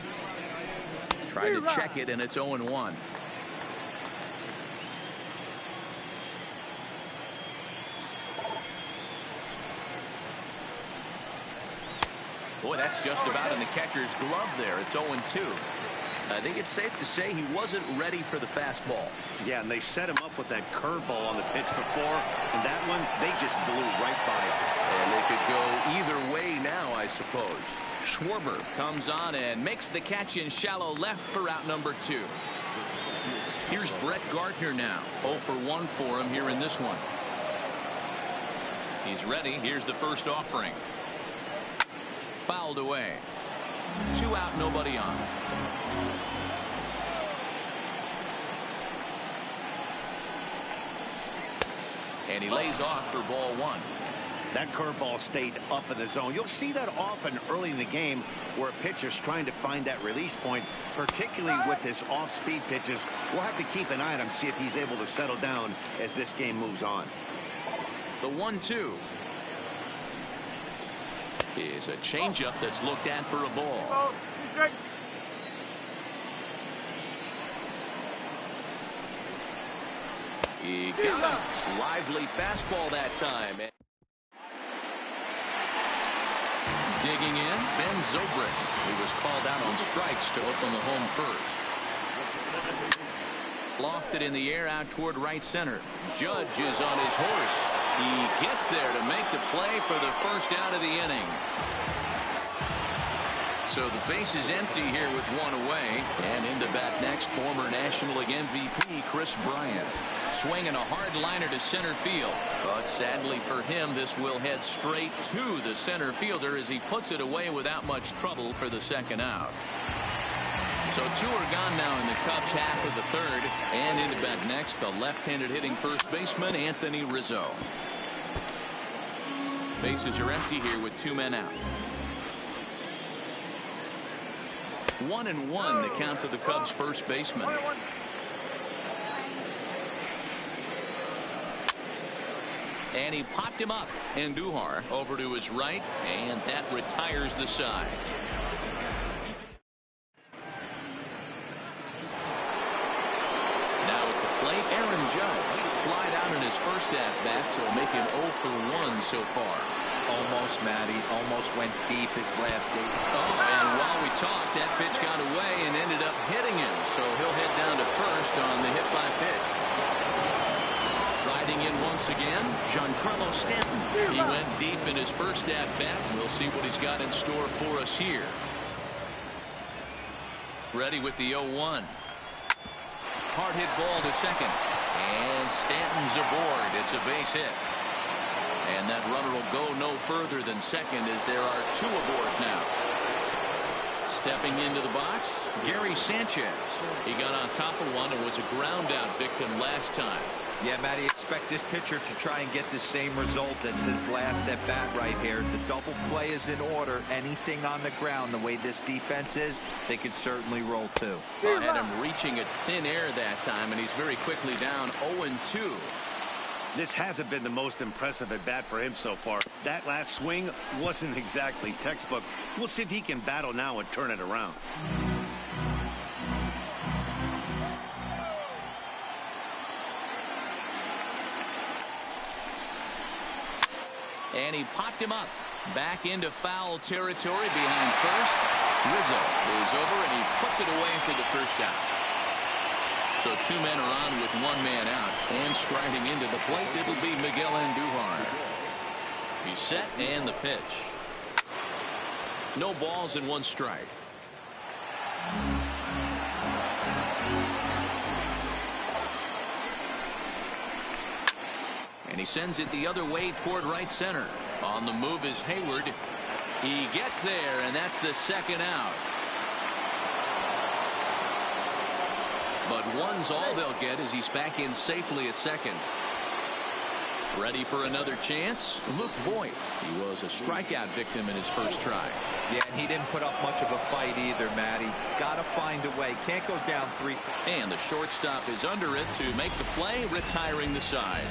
Tried to check it, and it's 0-1. Boy, that's just about in the catcher's glove there. It's 0-2. I think it's safe to say he wasn't ready for the fastball. Yeah, and they set him up with that curveball on the pitch before, and that one, they just blew right by it. And it could go either way now, I suppose. Schwarber comes on and makes the catch in shallow left for out number 2. Here's Brett Gardner now. 0 for 1 for him here in this one. He's ready. Here's the first offering. Fouled away. 2 out, nobody on. And he lays off for ball 1. That curveball stayed up in the zone. You'll see that often early in the game where a pitcher's trying to find that release point, particularly with his off-speed pitches. We'll have to keep an eye on him, see if he's able to settle down as this game moves on. The 1-2 is a changeup that's looked at for a ball. He got him. Lively fastball that time. Digging in, Ben Zobrist, who was called out on strikes to open the home first. Lofted in the air out toward right center. Judge is on his horse. He gets there to make the play for the first out of the inning. So the base is empty here with 1 away. And into bat next, former National League MVP Chris Bryant. Swinging a hard liner to center field. But sadly for him, this will head straight to the center fielder as he puts it away without much trouble for the second out. So 2 are gone now in the Cubs half of the third. And into bat next, the left-handed hitting first baseman Anthony Rizzo. Bases are empty here with 2 men out. 1-1 the count to the Cubs first baseman. And he popped him up. And Duhar over to his right, and that retires the side. Now at the plate, Aaron Judge. Flied out in his first at-bat, so making 0 for 1 so far. Almost, Matty. Almost went deep his last 8. Oh, and while we talked, that pitch got away and ended up hitting him. So he'll head down to first on the hit by pitch. Riding in once again, Giancarlo Stanton. He went deep in his first at-bat. We'll see what he's got in store for us here. Ready with the 0-1. Hard hit ball to second. And Stanton's aboard. It's a base hit. And that runner will go no further than second as there are 2 aboard now. Stepping into the box, Gary Sanchez. He got on top of one and was a ground out victim last time. Yeah, Matty, expect this pitcher to try and get the same result as his last at bat right here. The double play is in order. Anything on the ground, the way this defense is, they could certainly roll 2. Had him reaching at thin air that time, and he's very quickly down 0-2. This hasn't been the most impressive at bat for him so far. That last swing wasn't exactly textbook. We'll see if he can battle now and turn it around. And he popped him up. Back into foul territory behind first. Rizzo is over and he puts it away for the first out. So 2 men are on with 1 man out. And striding into the plate, it'll be Miguel Andujar. He's set and the pitch. No balls and 1 strike. And he sends it the other way toward right center. On the move is Hayward. He gets there, and that's the second out. But 1's all they'll get as he's back in safely at second. Ready for another chance? Luke Voigt. He was a strikeout victim in his first try. Yeah, and he didn't put up much of a fight either, Matty. Got to find a way. Can't go down 3. And the shortstop is under it to make the play, retiring the side.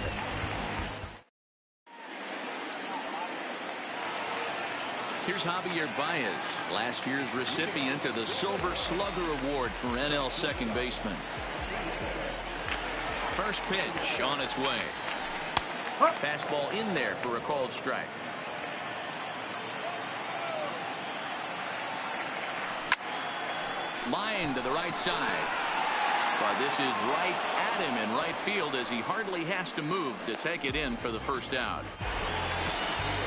Here's Javier Baez, last year's recipient of the Silver Slugger Award for NL second baseman. First pitch on its way. Fastball in there for a called strike. Line to the right side. But this is right at him in right field as he hardly has to move to take it in for the first out.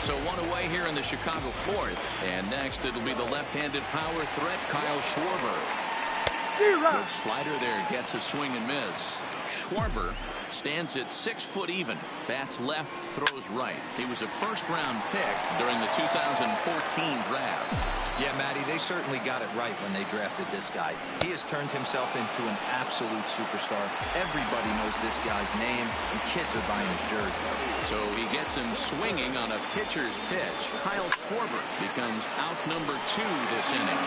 So 1 away here in the Chicago 4th. And next it'll be the left-handed power threat Kyle Schwarber. The slider there gets a swing and miss. Schwarber stands at 6 foot even. Bats left, throws right. He was a first-round pick during the 2014 draft. Yeah, Matty, they certainly got it right when they drafted this guy. He has turned himself into an absolute superstar. Everybody knows this guy's name, and kids are buying his jerseys. So he gets him swinging on a pitcher's pitch. Kyle Schwarber becomes out number 2 this inning.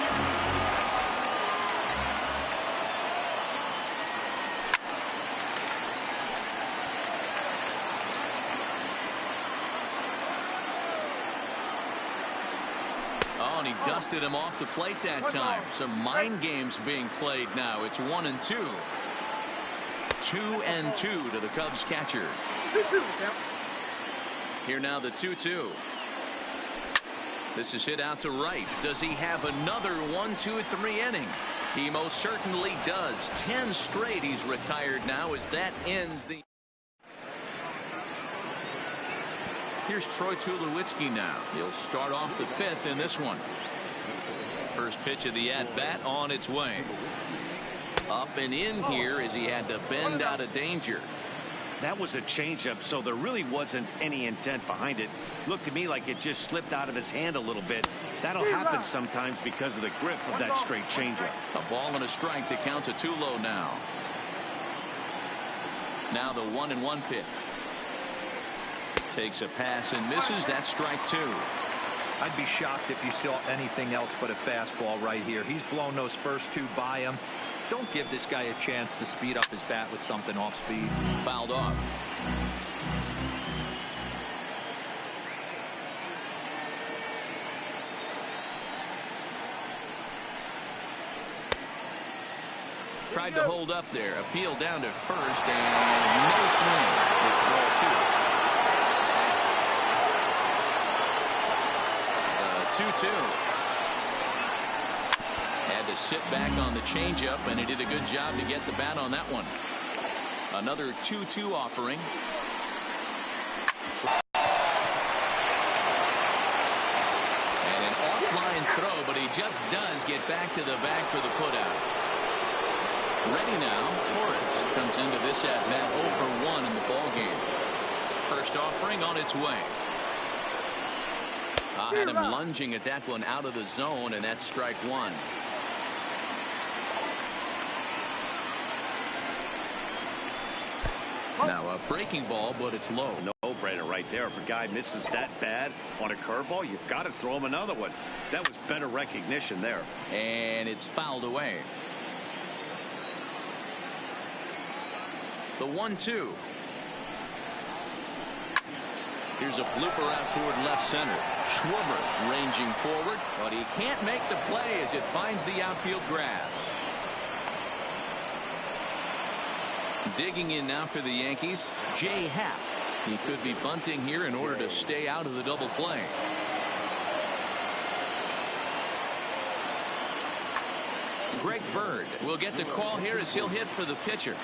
And he dusted him off the plate that time. Some mind games being played now. It's 1-2. 2-2 to the Cubs catcher. Here now the 2-2. This is hit out to right. Does he have another 1-2-3 inning? He most certainly does. 10 straight he's retired now as that ends the... Here's Troy Tulowitzki now. He'll start off the 5th in this one. First pitch of the at-bat on its way. Up and in here as he had to bend out of danger. That was a changeup, so there really wasn't any intent behind it. Looked to me like it just slipped out of his hand a little bit. That'll happen sometimes because of the grip of that straight changeup. A ball and a strike to count to Tulo now. Now the 1-1 pitch. Takes a pass and misses. That's strike 2. I'd be shocked if you saw anything else but a fastball right here. He's blown those first 2 by him. Don't give this guy a chance to speed up his bat with something off speed. Fouled off. Tried to hold up there. Appeal down to first and no swing. It's ball 2. 2-2. Had to sit back on the changeup, and he did a good job to get the bat on that one. Another 2-2 offering. And an offline throw, but he just does get back to the bag for the putout. Ready now. Torres comes into this at-bat 0 for 1 in the ballgame. First offering on its way. Had him lunging at that one out of the zone, and that's strike 1. Now a breaking ball, but it's low. No-brainer right there. If a guy misses that bad on a curveball, you've got to throw him another one. That was better recognition there. And it's fouled away. The 1-2. Here's a blooper out toward left center. Schwarber ranging forward, but he can't make the play as it finds the outfield grass. Digging in now for the Yankees, Jay Happ. He could be bunting here in order to stay out of the double play. Greg Bird will get the call here as he'll hit for the pitcher.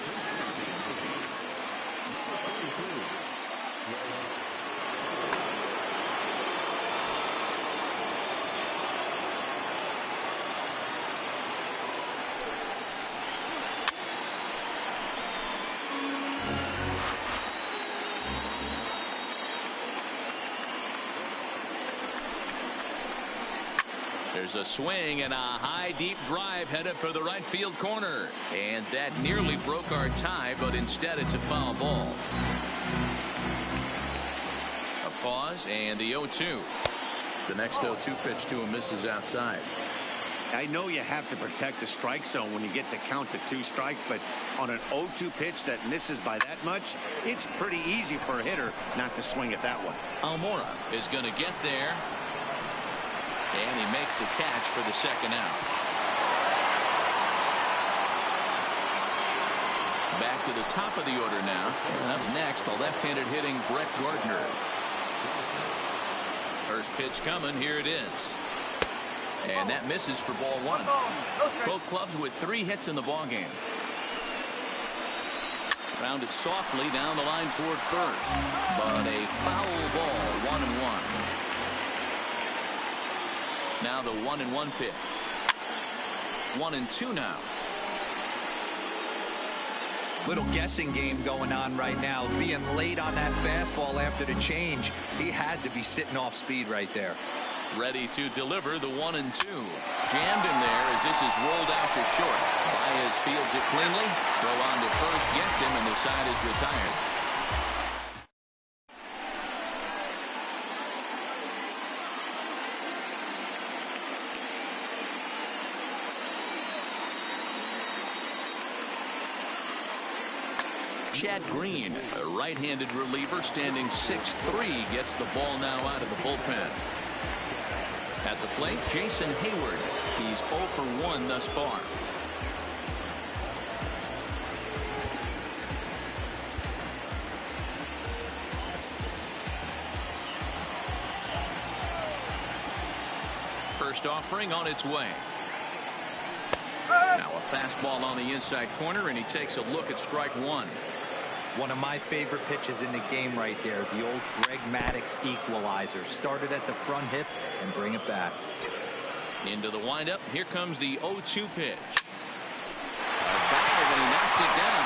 There's a swing and a high deep drive headed for the right field corner, and that nearly broke our tie, but instead it's a foul ball. A pause and the 0-2. The next 0-2 pitch to him misses outside. I know you have to protect the strike zone when you get the count to 2 strikes, but on an 0-2 pitch that misses by that much, it's pretty easy for a hitter not to swing at that one. Almora is going to get there. And he makes the catch for the second out. Back to the top of the order now. And up next, the left-handed hitting Brett Gardner. First pitch coming. Here it is. And that misses for ball 1. Both clubs with 3 hits in the ballgame. Rounded softly down the line toward first. But a foul ball, 1-1. Now the 1-1 pitch. 1-2 now. Little guessing game going on right now. Being late on that fastball after the change, he had to be sitting off speed right there. Ready to deliver the 1-2. Jammed him there as this is rolled out to short. Baez fields it cleanly. Throw on to first, gets him, and the side is retired. Chad Green, a right-handed reliever standing 6'3", gets the ball now out of the bullpen. At the plate, Jason Hayward. He's 0 for 1 thus far. First offering on its way. Now a fastball on the inside corner, and he takes a look at strike one. One of my favorite pitches in the game right there. The old Greg Maddux equalizer. Started at the front hip and bring it back. Into the windup. Here comes the 0-2 pitch. A dive, and he knocks it down.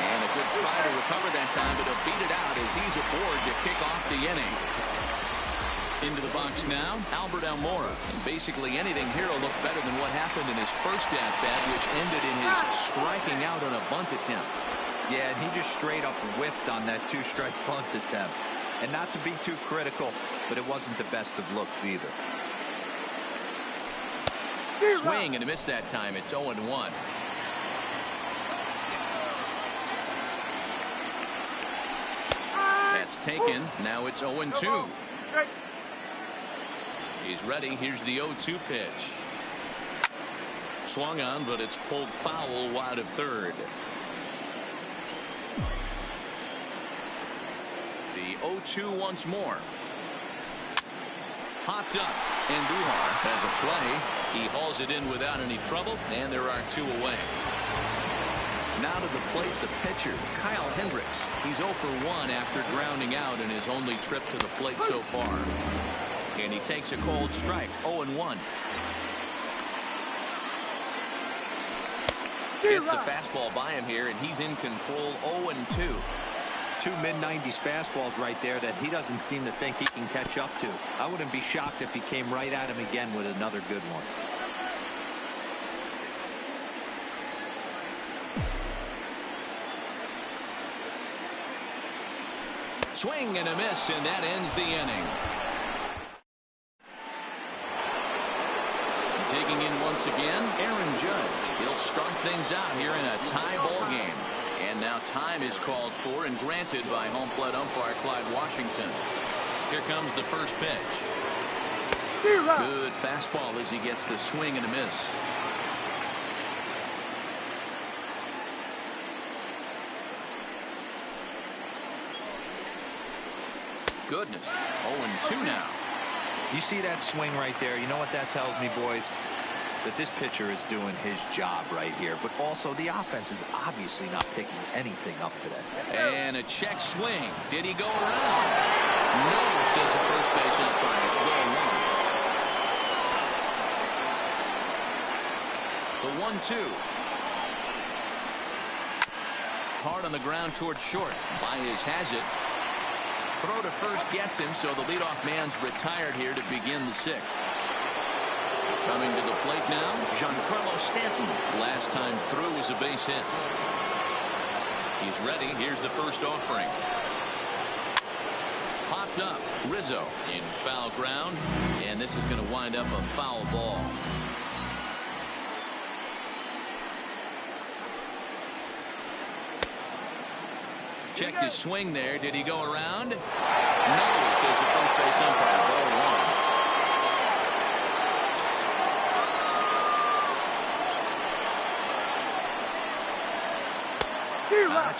And a good try to recover that time, but he'll beat it out as he's aboard to kick off the inning. Into the box now, Albert Almora. And basically anything here will look better than what happened in his first at-bat, which ended in his striking out on a bunt attempt. Yeah, and he just straight up whiffed on that 2-strike bunt attempt. And not to be too critical, but it wasn't the best of looks either. Swing and a miss that time. It's 0-1. That's taken. Now it's 0-2. He's ready. Here's the 0-2 pitch. Swung on, but it's pulled foul wide of third. The 0-2 once more. Popped up. And Duhar has a play. He hauls it in without any trouble, and there are 2 away. Now to the plate, the pitcher, Kyle Hendricks. He's 0 for 1 after grounding out in his only trip to the plate so far. And he takes a cold strike. 0-1. Gets the fastball by him here, and he's in control. 0-2. 2 mid-90s fastballs right there that he doesn't seem to think he can catch up to. I wouldn't be shocked if he came right at him again with another good one. Swing and a miss, and that ends the inning. Digging in once again, Aaron Judge. He'll start things out here in a tie ball game. And now time is called for and granted by home plate umpire Clyde Washington. Here comes the first pitch. Good fastball as he gets the swing and a miss. Goodness. 0-2 now. You see that swing right there? You know what that tells me, boys? That this pitcher is doing his job right here. But also the offense is obviously not picking anything up today. And a check swing. Did he go around? No, says the first base umpire. It's ball 1. The 1-2. Hard on the ground towards short. Baez has it. Throw to first gets him, so the leadoff man's retired here to begin the 6th. Coming to the plate now, Giancarlo Stanton. Last time through was a base hit. He's ready. Here's the first offering. Popped up. Rizzo in foul ground, and this is going to wind up a foul ball. Checked his swing there. Did he go around? No, says the first base umpire. Ball 1.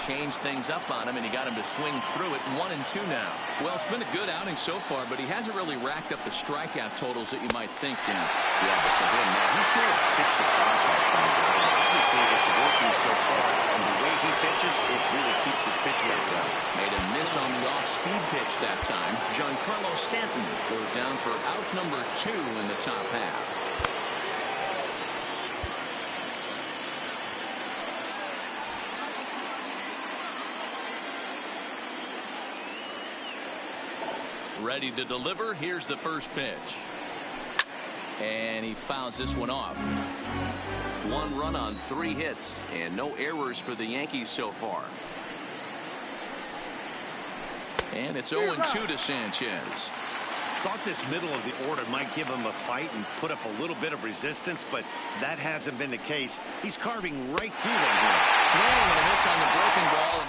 Changed things up on him, and he got him to swing through it. 1-2 now. Well, it's been a good outing so far, but he hasn't really racked up the strikeout totals that you might think, Dan. Yeah, but for him, man, he's still pitched the contact from his eye. Obviously, it's working so far, and the way he pitches, it really keeps his pitch rate down. Made a miss on the off-speed pitch that time. Giancarlo Stanton goes down for out number 2 in the top half. Ready to deliver. Here's the first pitch. And he fouls this one off. 1 run on 3 hits and no errors for the Yankees so far. And it's 0-2 to Sanchez. Thought this middle of the order might give him a fight and put up a little bit of resistance, but that hasn't been the case. He's carving right through them here. Swing and a miss on the breaking ball.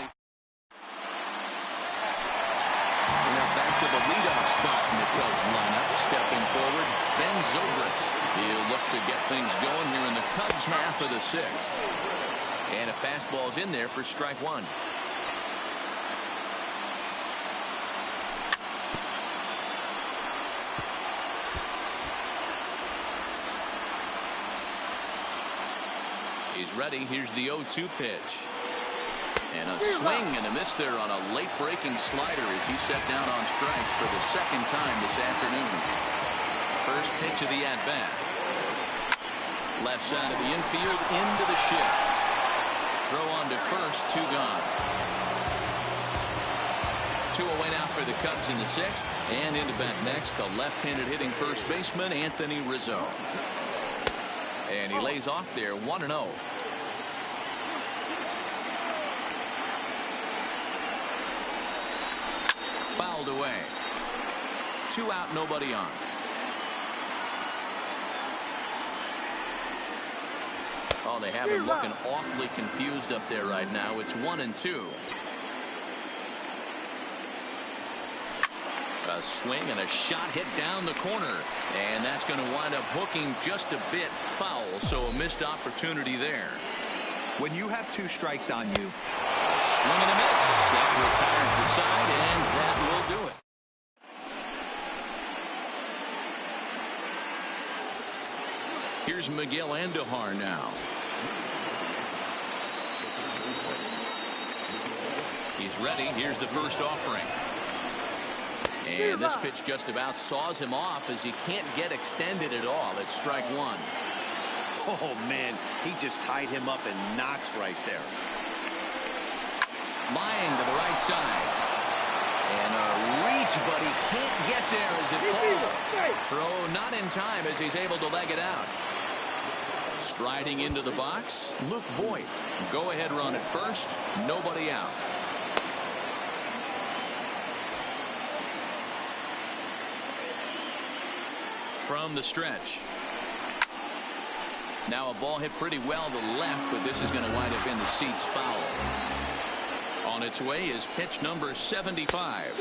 And now back to the leadoff spot in the Cubs lineup. Stepping forward, Ben Zobrist. He'll look to get things going here in the Cubs half of the 6th. And a fastball's in there for strike 1. He's ready. Here's the 0-2 pitch. And a swing and a miss there on a late breaking slider as he set down on strikes for the 2nd time this afternoon. First pitch of the at-bat. Left side of the infield into the shift. Throw on to first, 2 gone. 2 away now for the Cubs in the 6th. And into bat next, the left-handed hitting first baseman, Anthony Rizzo. And he lays off there, 1-0. Fouled away. 2 out, nobody on. Oh, they have him looking awfully confused up there right now. It's 1-2. A swing and a shot hit down the corner. And that's going to wind up hooking just a bit foul. So a missed opportunity there. When you have 2 strikes on you. Swing and a miss. That retires the side, and that will do it. Here's Miguel Andujar now. He's ready. Here's the first offering. And this pitch just about saws him off as he can't get extended at all. It's strike 1. Oh, man, he just tied him up in knots right there. Lying to the right side. And a reach, but he can't get there as it falls. Throw not in time as he's able to leg it out. Striding into the box, Luke Voigt. Go ahead run at first. Nobody out. From the stretch. Now a ball hit pretty well to the left, but this is going to wind up in the seats foul. On its way is pitch number 75.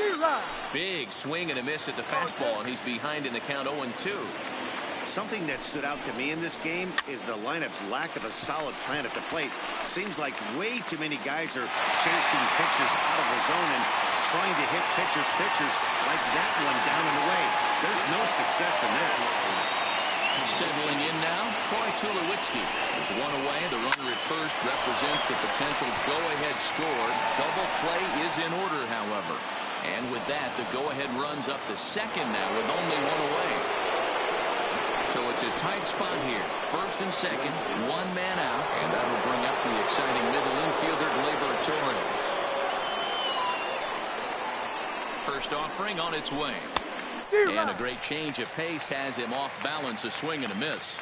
Big swing and a miss at the fastball, and he's behind in the count 0-2. Something that stood out to me in this game is the lineup's lack of a solid plan at the plate. Seems like way too many guys are chasing pitchers out of the zone and trying to hit pitchers like that one down and away. There's no success in that. Settling in now, Troy Tulowitzki. There's 1 away. The runner at first represents the potential go-ahead score. Double play is in order, however. And with that, the go-ahead runs up to second now with only 1 away. So it's a tight spot here. First and second, 1 man out, and that'll bring up the exciting middle infielder, Gleyber Torres. First offering on its way. And a great change of pace has him off balance, a swing and a miss.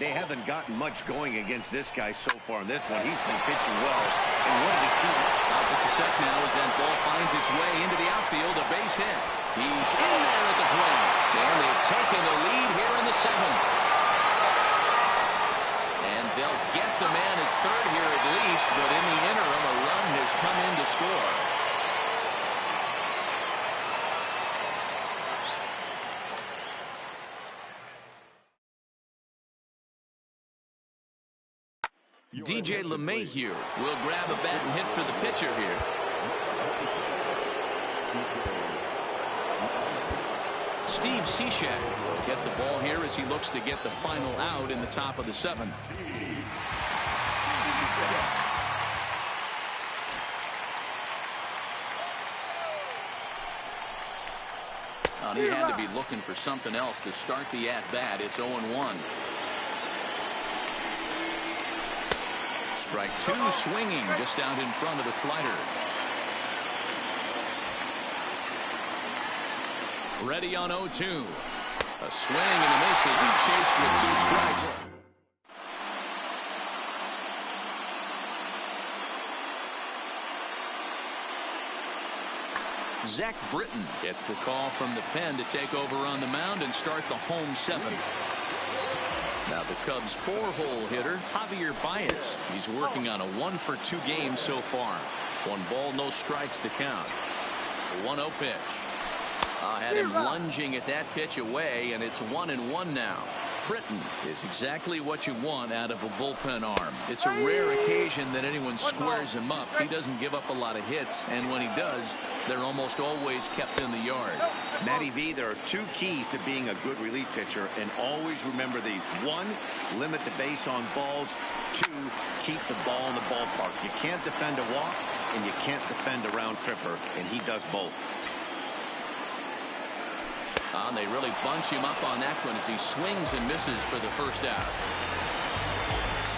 They haven't gotten much going against this guy so far in this one. He's been pitching well. And one of the key Just a sec now as that ball finds its way into the outfield, a base hit. He's in there at the plate. And they've taken the lead here in the 7th. And they'll get the man at third here at least, but in the interim, a run has come in to score. DJ LeMahieu will grab a bat and hit for the pitcher here. Steve Cishek will get the ball here as he looks to get the final out in the top of the 7th. He had to be looking for something else to start the at-bat. It's 0-1. Strike 2, swinging just out in front of the slider. Ready on 0-2. A swing and a miss as he chased with 2 strikes. Zach Britton gets the call from the pen to take over on the mound and start the home 7. Now the Cubs' 4-hole hitter, Javier Baez. He's working on a 1-for-2 game so far. 1 ball, no strikes to count. A 1-0 pitch. Had him lunging at that pitch away, and it's 1-1 now. Britton is exactly what you want out of a bullpen arm. It's a rare occasion that anyone squares him up. He doesn't give up a lot of hits, and when he does, they're almost always kept in the yard. Matty V, there are 2 keys to being a good relief pitcher, and always remember these. 1, limit the base on balls. 2, keep the ball in the ballpark. You can't defend a walk, and you can't defend a round tripper, and he does both. They really bunch him up on that one as he swings and misses for the first out.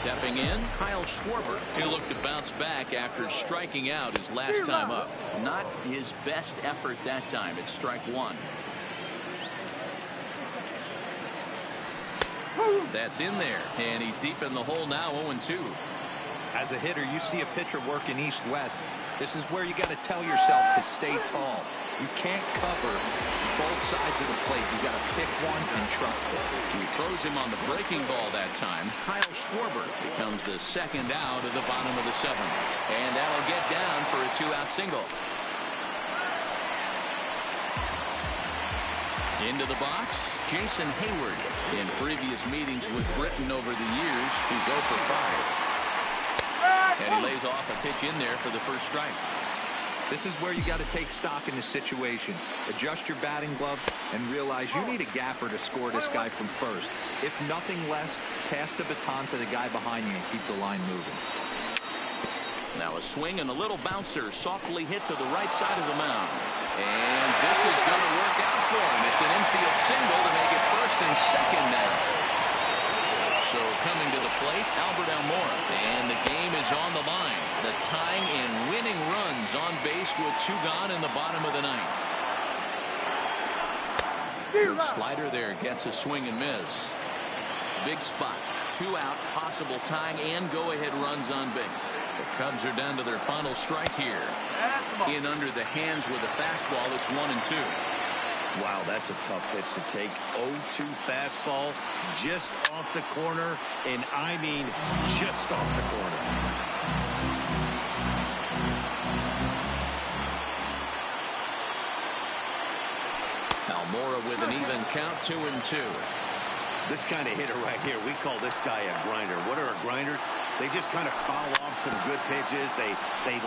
Stepping in, Kyle Schwarber. He'll look to bounce back after striking out his last time up. Not his best effort that time. It's strike 1. That's in there, and he's deep in the hole now, 0-2. As a hitter, you see a pitcher working east-west. This is where you got to tell yourself to stay tall. You can't cover both sides of the plate. You got to pick one and trust it. He throws him on the breaking ball that time. Kyle Schwarber becomes the second out of the bottom of the 7th. And that'll get down for a 2-out single. Into the box, Jason Hayward. In previous meetings with Britton over the years, he's 0 for 5. And he lays off a pitch in there for the first strike. This is where you got to take stock in the situation. Adjust your batting glove and realize you need a gapper to score this guy from first. If nothing less, pass the baton to the guy behind you and keep the line moving. Now a swing and a little bouncer softly hit to the right side of the mound. And this is going to work out for him. It's an infield single to make it first and second now. So coming to the plate, Albert Almora. And the game is on the line. The tying and winning runs on base with 2 gone in the bottom of the 9th. The slider there gets a swing and miss. Big spot. 2 out, possible tying and go-ahead runs on base. The Cubs are down to their final strike here. In under the hands with a fastball, it's 1-2. Wow, that's a tough pitch to take. 0-2 fastball just off the corner, and I mean just off the corner. Almora with an even count, 2-2. This kind of hitter right here, we call this guy a grinder. What are grinders? They just kind of foul off some good pitches. They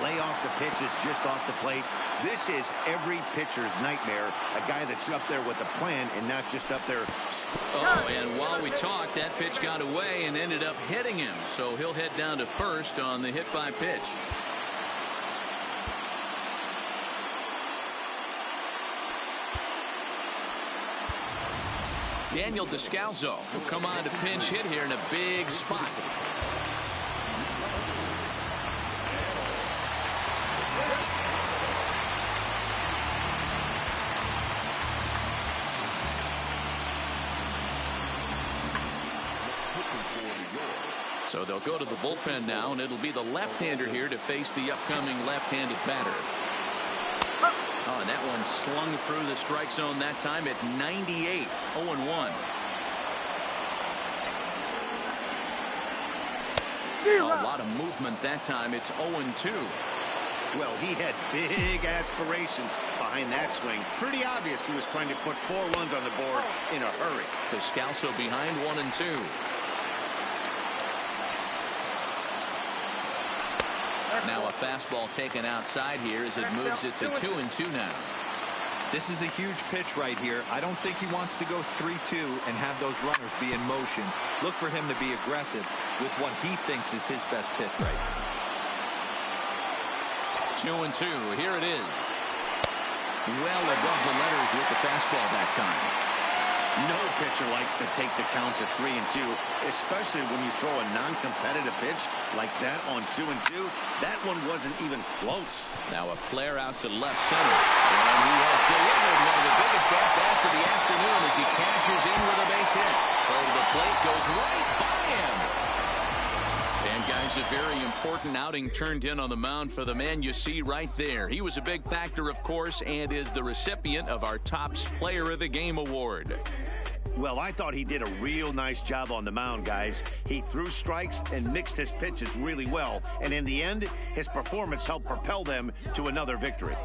lay off the pitches just off the plate. This is every pitcher's nightmare. A guy that's up there with a plan and not just up there. Oh, and while we talked, that pitch got away and ended up hitting him. So he'll head down to first on the hit by pitch. Daniel Descalzo will come on to pinch hit here in a big spot. So they'll go to the bullpen now, and it'll be the left-hander here to face the upcoming left-handed batter. Oh, and that one slung through the strike zone that time at 98, 0-1. A lot of movement that time. It's 0-2. Well, he had big aspirations behind that swing. Pretty obvious he was trying to put 4 runs on the board in a hurry. Descalzo behind 1-2. Now a fastball taken outside here as it moves it to 2-2 now. This is a huge pitch right here. I don't think he wants to go 3-2 and have those runners be in motion. Look for him to be aggressive with what he thinks is his best pitch right now. 2-2. Here it is. Well above the letters with the fastball that time. No pitcher likes to take the count to 3-2, especially when you throw a non-competitive pitch like that on 2-2. That one wasn't even close. Now a flare out to left center. And he has delivered one of the biggest at-bats outing turned in on the mound for the man you see right there. He was a big factor, of course, and is the recipient of our Topps Player of the Game award. Well, I thought he did a real nice job on the mound, guys. He threw strikes and mixed his pitches really well. And in the end, his performance helped propel them to another victory.